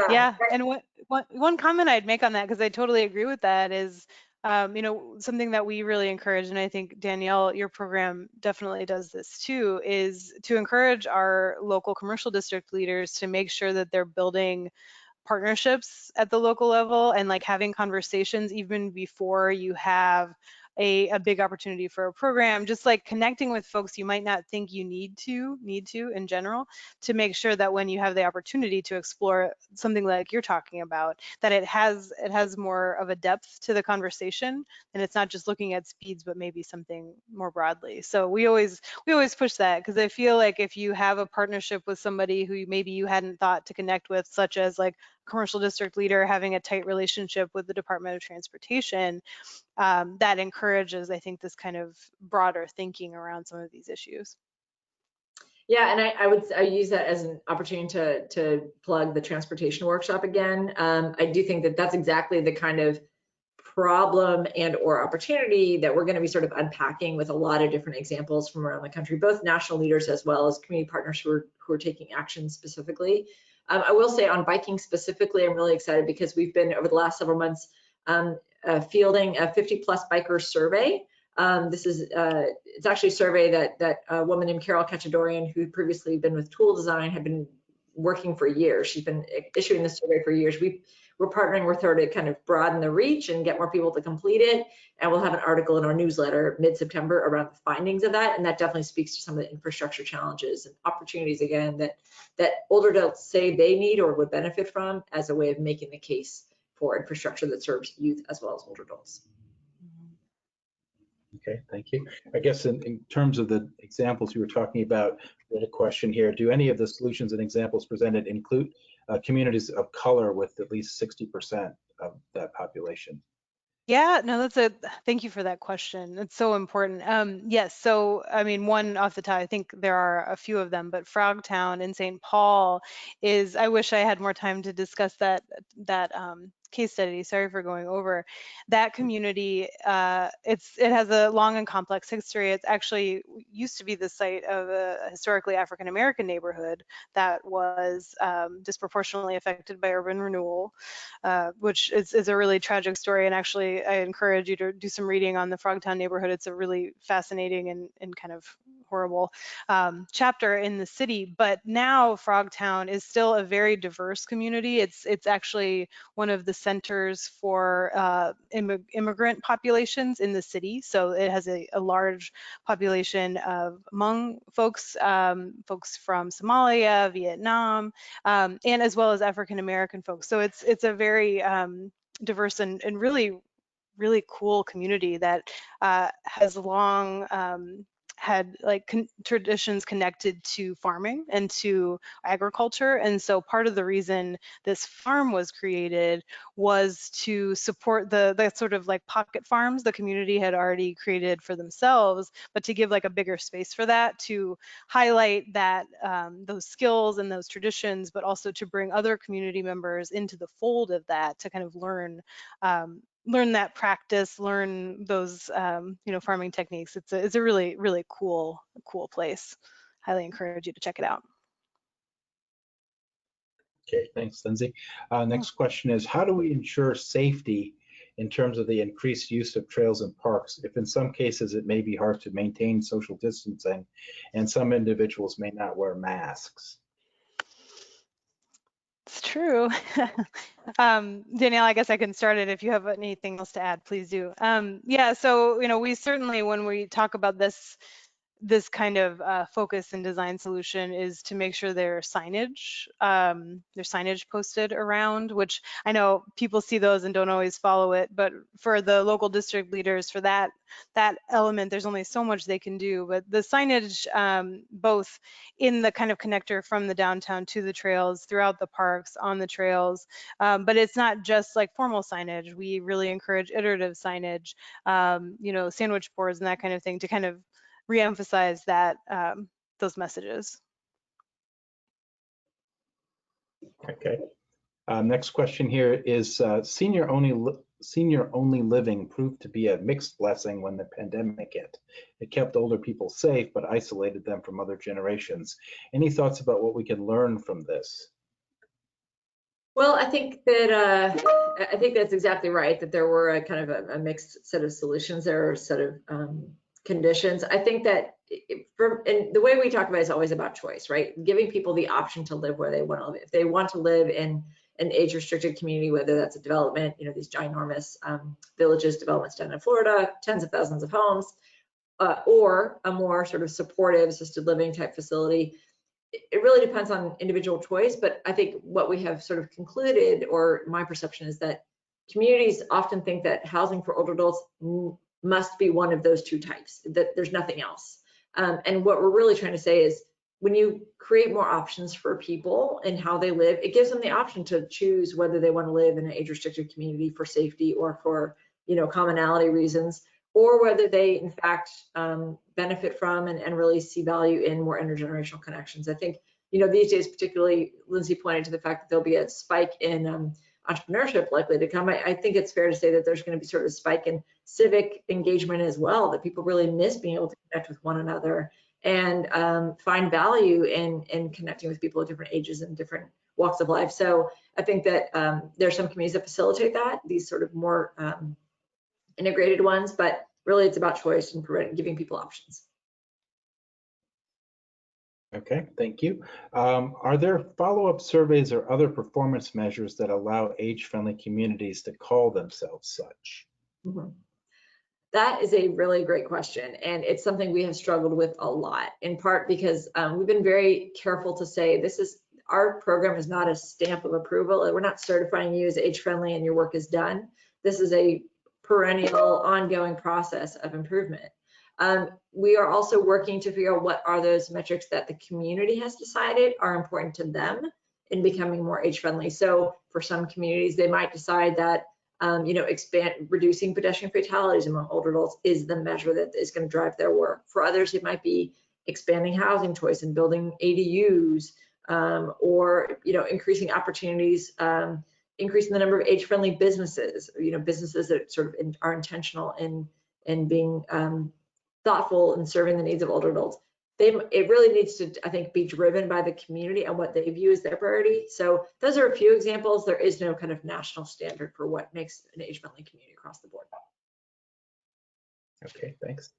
Yeah. And one comment I'd make on that, because I totally agree with that, is you know, something that we really encourage, and I think Danielle, your program definitely does this too, is to encourage our local commercial district leaders to make sure that they're building partnerships at the local level and like having conversations even before you have a big opportunity for a program, just like connecting with folks you might not think you need to in general, to make sure that when you have the opportunity to explore something like you're talking about, that it has more of a depth to the conversation, and it's not just looking at speeds, but maybe something more broadly. So we always push that, because I feel like if you have a partnership with somebody who maybe you hadn't thought to connect with, such as like commercial district leader having a tight relationship with the Department of Transportation, that encourages, I think, this kind of broader thinking around some of these issues. Yeah, and I use that as an opportunity to plug the transportation workshop again. I do think that that's exactly the kind of problem and or opportunity that we're going to be sort of unpacking with a lot of different examples from around the country, both national leaders as well as community partners who are taking action specifically. I will say on biking specifically, I'm really excited because we've been, over the last several months, fielding a 50+ biker survey. This is it's actually a survey that a woman named Carol Cachadorian, who previously been with Tool Design, had been working for years. She's been issuing this survey for years. we're partnering with her to kind of broaden the reach and get more people to complete it. And we'll have an article in our newsletter mid-September around the findings of that. And that definitely speaks to some of the infrastructure challenges and opportunities, again, that older adults say they need or would benefit from as a way of making the case for infrastructure that serves youth as well as older adults. Okay, thank you. I guess in terms of the examples you were talking about, there's a question here. Do any of the solutions and examples presented include communities of color with at least 60% of that population? Yeah, no, thank you for that question. It's so important. Yes, so I mean, one off the top, I think there are a few of them, but Frogtown in St. Paul I wish I had more time to discuss that case study. Sorry for going over. That community, it has a long and complex history. It's actually used to be the site of a historically African-American neighborhood that was disproportionately affected by urban renewal, which is a really tragic story. And actually, I encourage you to do some reading on the Frogtown neighborhood. It's a really fascinating and kind of horrible chapter in the city. But now Frogtown is still a very diverse community. It's actually one of the centers for immigrant populations in the city. So it has a large population of Hmong folks, folks from Somalia, Vietnam, and as well as African American folks. So it's a very diverse and really cool community that has long had traditions connected to farming and to agriculture. And so part of the reason this farm was created was to support the sort of like pocket farms the community had already created for themselves, but to give like a bigger space for that, to highlight that those skills and those traditions, but also to bring other community members into the fold of that, to kind of learn that practice, learn those farming techniques. It's a really cool place. Highly encourage you to check it out. Okay, thanks, Lindsay. Next question is, how do we ensure safety in terms of the increased use of trails and parks, if in some cases it may be hard to maintain social distancing and some individuals may not wear masks? It's true. Danielle, I guess I can start it. If you have anything else to add, please do. Yeah, so we certainly, when we talk about this kind of focus and design solution, is to make sure there's signage posted around, which I know people see those and don't always follow it, but for the local district leaders, for that element, there's only so much they can do. But the signage, both in the kind of connector from the downtown to the trails, throughout the parks, on the trails, but it's not just like formal signage. We really encourage iterative signage, sandwich boards and that kind of thing, to kind of re-emphasize that those messages. Okay. Next question here is, senior-only living proved to be a mixed blessing when the pandemic hit. It kept older people safe, but isolated them from other generations. Any thoughts about what we can learn from this? Well, I think that's exactly right, that there were a kind of a mixed set of solutions. There are a set of conditions. I think that and the way we talk about it is always about choice, right? Giving people the option to live where they want to live. If they want to live in an age-restricted community, whether that's a development, these ginormous villages, developments down in Florida, tens of thousands of homes, or a more sort of supportive assisted living type facility, it really depends on individual choice. But I think what we have sort of concluded, or my perception, is that communities often think that housing for older adults must be one of those two types, that there's nothing else. And what we're really trying to say is, when you create more options for people and how they live, it gives them the option to choose whether they want to live in an age-restricted community for safety or for commonality reasons, or whether they in fact benefit from and really see value in more intergenerational connections. I think these days, particularly, Lindsay pointed to the fact that there'll be a spike in entrepreneurship likely to come. I think it's fair to say that there's going to be sort of a spike in civic engagement as well, that people really miss being able to connect with one another and find value in connecting with people at different ages and different walks of life. So I think that there are some communities that facilitate that, these sort of more integrated ones, but really it's about choice and giving people options. Okay, thank you. Are there follow-up surveys or other performance measures that allow age-friendly communities to call themselves such? Mhm. That is a really great question, and it's something we have struggled with a lot, in part because we've been very careful to say our program is not a stamp of approval. We're not certifying you as age-friendly and your work is done. This is a perennial, ongoing process of improvement. We are also working to figure out what are those metrics that the community has decided are important to them in becoming more age-friendly. So for some communities, they might decide that reducing pedestrian fatalities among older adults is the measure that is going to drive their work. For others, it might be expanding housing choice and building ADUs, or increasing opportunities, increasing the number of age-friendly businesses. Businesses that sort of are intentional in being thoughtful in serving the needs of older adults. It really needs to, I think, be driven by the community and what they view as their priority. So those are a few examples. There is no kind of national standard for what makes an age-friendly community across the board. Okay, thanks.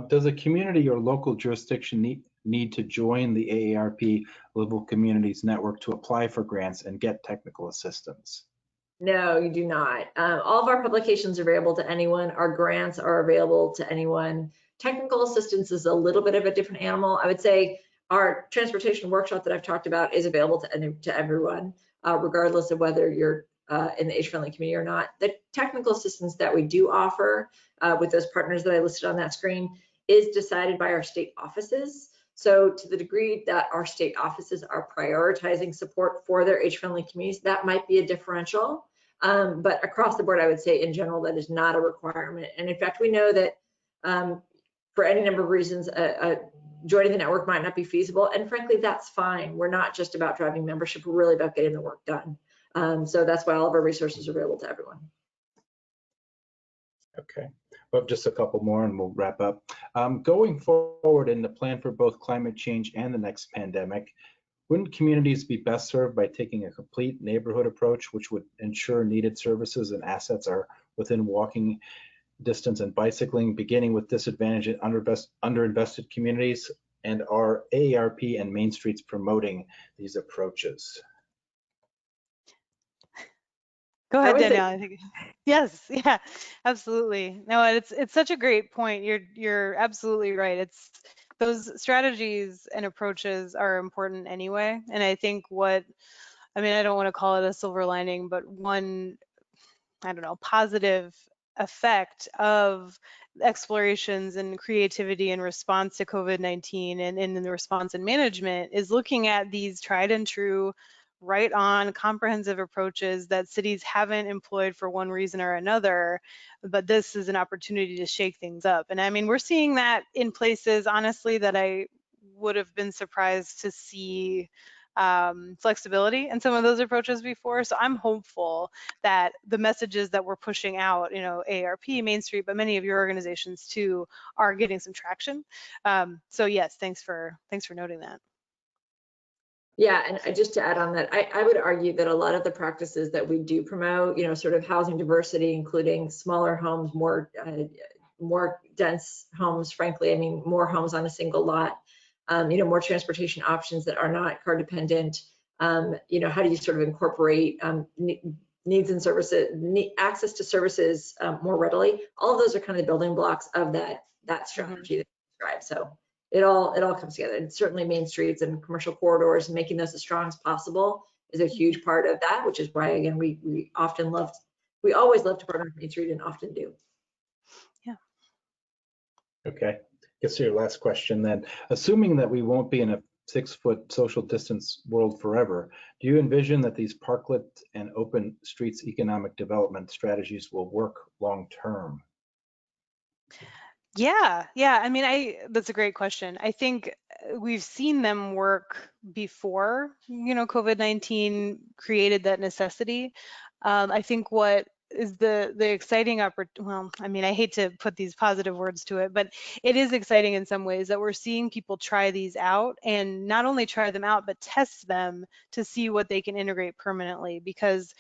Does a community or local jurisdiction need to join the AARP Livable Communities Network to apply for grants and get technical assistance? No, you do not. All of our publications are available to anyone. Our grants are available to anyone. Technical assistance is a little bit of a different animal. I would say our transportation workshop that I've talked about is available to everyone, regardless of whether you're in the age-friendly community or not. The technical assistance that we do offer with those partners that I listed on that screen is decided by our state offices. So to the degree that our state offices are prioritizing support for their age-friendly communities, that might be a differential. But across the board, I would say in general, that is not a requirement. And in fact, we know that for any number of reasons, joining the network might not be feasible. And frankly, that's fine. We're not just about driving membership. We're really about getting the work done. So that's why all of our resources are available to everyone. Okay, well, just a couple more and we'll wrap up. Going forward in the plan for both climate change and the next pandemic, wouldn't communities be best served by taking a complete neighborhood approach, which would ensure needed services and assets are within walking distance and bicycling, beginning with disadvantaged and underinvested communities? And are AARP and Main Streets promoting these approaches? Go ahead, Danielle. I think yes, yeah, absolutely. No, it's such a great point. You're absolutely right. Those strategies and approaches are important anyway. And I think I don't want to call it a silver lining, but one, I don't know, positive effect of explorations and creativity in response to COVID-19 and in the response and management is looking at these tried and true, right on comprehensive approaches that cities haven't employed for one reason or another, but this is an opportunity to shake things up. And I mean, we're seeing that in places, honestly, that I would have been surprised to see flexibility in some of those approaches before. So I'm hopeful that the messages that we're pushing out, AARP, Main Street, but many of your organizations too, are getting some traction. So yes, thanks for noting that. Yeah, and just to add on that, I would argue that a lot of the practices that we do promote, sort of housing diversity, including smaller homes, more dense homes, frankly, I mean, more homes on a single lot, more transportation options that are not car dependent. How do you sort of incorporate needs and services, access to services more readily? All of those are kind of the building blocks of that strategy that you described. So it all comes together. And certainly Main Streets and commercial corridors, and making those as strong as possible is a huge part of that, which is why, again, we always love to partner with Main Street and often do. Yeah. Okay, guess your last question then. Assuming that we won't be in a 6-foot social distance world forever, do you envision that these parklet and open streets economic development strategies will work long term? Yeah. I mean, that's a great question. I think we've seen them work before, COVID-19 created that necessity. I think what is the exciting well, I mean, I hate to put these positive words to it, but it is exciting in some ways that we're seeing people try these out, and not only try them out, but test them to see what they can integrate permanently. Because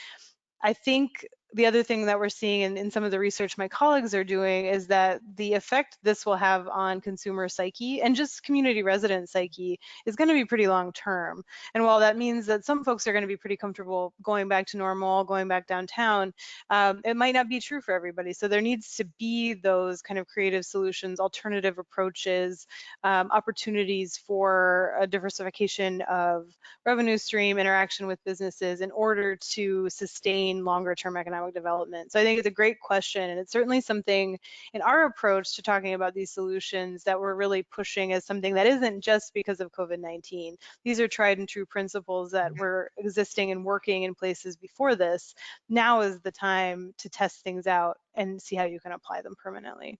I think the other thing that we're seeing in some of the research my colleagues are doing is that the effect this will have on consumer psyche and just community resident psyche is going to be pretty long term. And while that means that some folks are going to be pretty comfortable going back to normal, going back downtown, it might not be true for everybody. So there needs to be those kind of creative solutions, alternative approaches, opportunities for a diversification of revenue stream, interaction with businesses in order to sustain longer term economic development. So I think it's a great question, and it's certainly something in our approach to talking about these solutions that we're really pushing as something that isn't just because of COVID-19. These are tried and true principles that were existing and working in places before this. Now is the time to test things out and see how you can apply them permanently.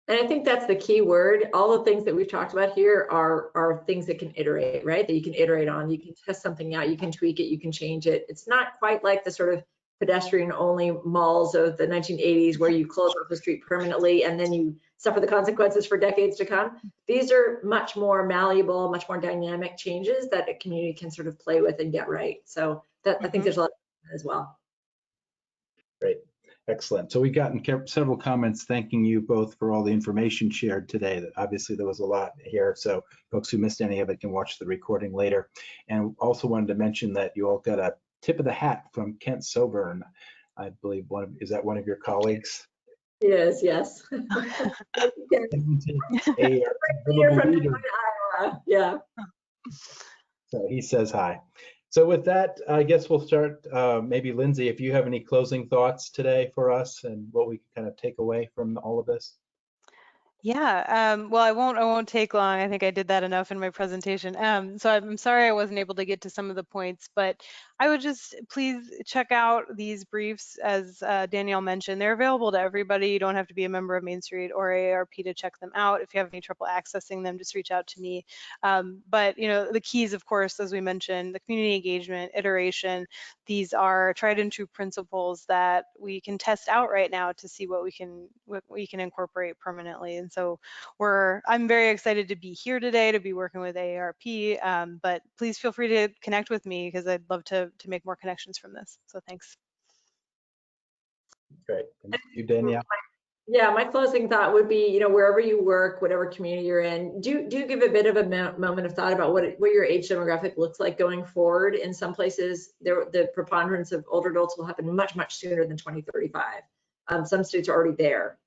And I think that's the key word. All the things that we've talked about here are things that can iterate, right? That you can iterate on. You can test something out, you can tweak it, you can change it. It's not quite like the sort of pedestrian-only malls of the 1980s where you close off the street permanently and then you suffer the consequences for decades to come. These are much more malleable, much more dynamic changes that a community can sort of play with and get right. So that I think there's a lot as well. Great. Excellent. So we've gotten several comments thanking you both for all the information shared today. Obviously, there was a lot here, so folks who missed any of it can watch the recording later. And also wanted to mention that you all got a tip of the hat from Kent Soburn. I believe is that one of your colleagues? Yes, yes. Yeah. So he says hi. So with that, I guess we'll start. Maybe Lindsay, if you have any closing thoughts today for us and what we can kind of take away from all of this. Yeah, well, I won't take long. I think I did that enough in my presentation. So I'm sorry I wasn't able to get to some of the points, but I would just please check out these briefs, as Danielle mentioned. They're available to everybody. You don't have to be a member of Main Street or AARP to check them out. If you have any trouble accessing them, just reach out to me. But you know, the keys, of course, as we mentioned, the community engagement, iteration. These are tried and true principles that we can test out right now to see what we can incorporate permanently. And so I'm very excited to be here today, to be working with AARP, but please feel free to connect with me because I'd love to make more connections from this. So thanks. Great. Thank you, Danielle. Yeah, my closing thought would be, you know, wherever you work, whatever community you're in, do give a bit of a moment of thought about what your age demographic looks like going forward. In some places, the preponderance of older adults will happen much, much sooner than 2035. Some states are already there.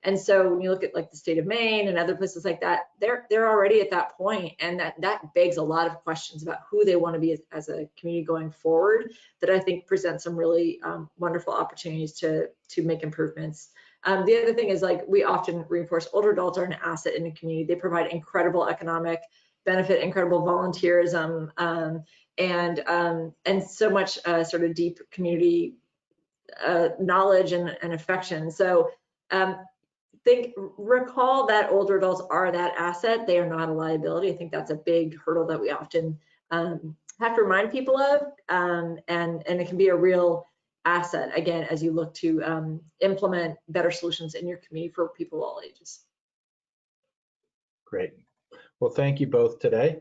And so when you look at like the state of Maine and other places like that, they're already at that point, and that begs a lot of questions about who they want to be as a community going forward, that I think presents some really wonderful opportunities to make improvements. The other thing is, like, we often reinforce older adults are an asset in the community. They provide incredible economic benefit, incredible volunteerism, and so much sort of deep community knowledge and affection. So recall that older adults are that asset. They are not a liability. I think that's a big hurdle that we often have to remind people of, and it can be a real asset, again, as you look to implement better solutions in your community for people of all ages. Great. Well, thank you both today.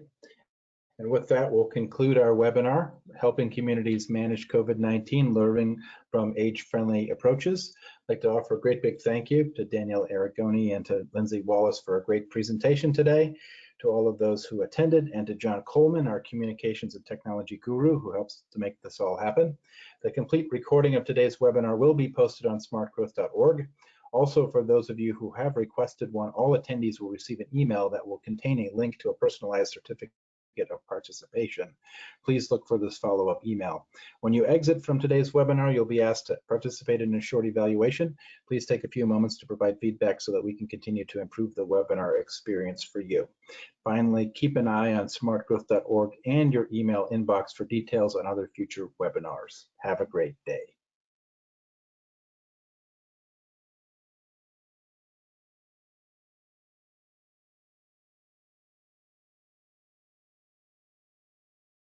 And with that, we'll conclude our webinar, Helping Communities Manage COVID-19, Learning from Age-Friendly Approaches. I'd like to offer a great big thank you to Danielle Arigoni and to Lindsay Wallace for a great presentation today, to all of those who attended, and to John Coleman, our communications and technology guru, who helps to make this all happen. The complete recording of today's webinar will be posted on smartgrowth.org. Also, for those of you who have requested one, all attendees will receive an email that will contain a link to a personalized certificate of participation. Please look for this follow-up email. When you exit from today's webinar, you'll be asked to participate in a short evaluation. Please take a few moments to provide feedback so that we can continue to improve the webinar experience for you. Finally, keep an eye on smartgrowth.org and your email inbox for details on other future webinars. Have a great day.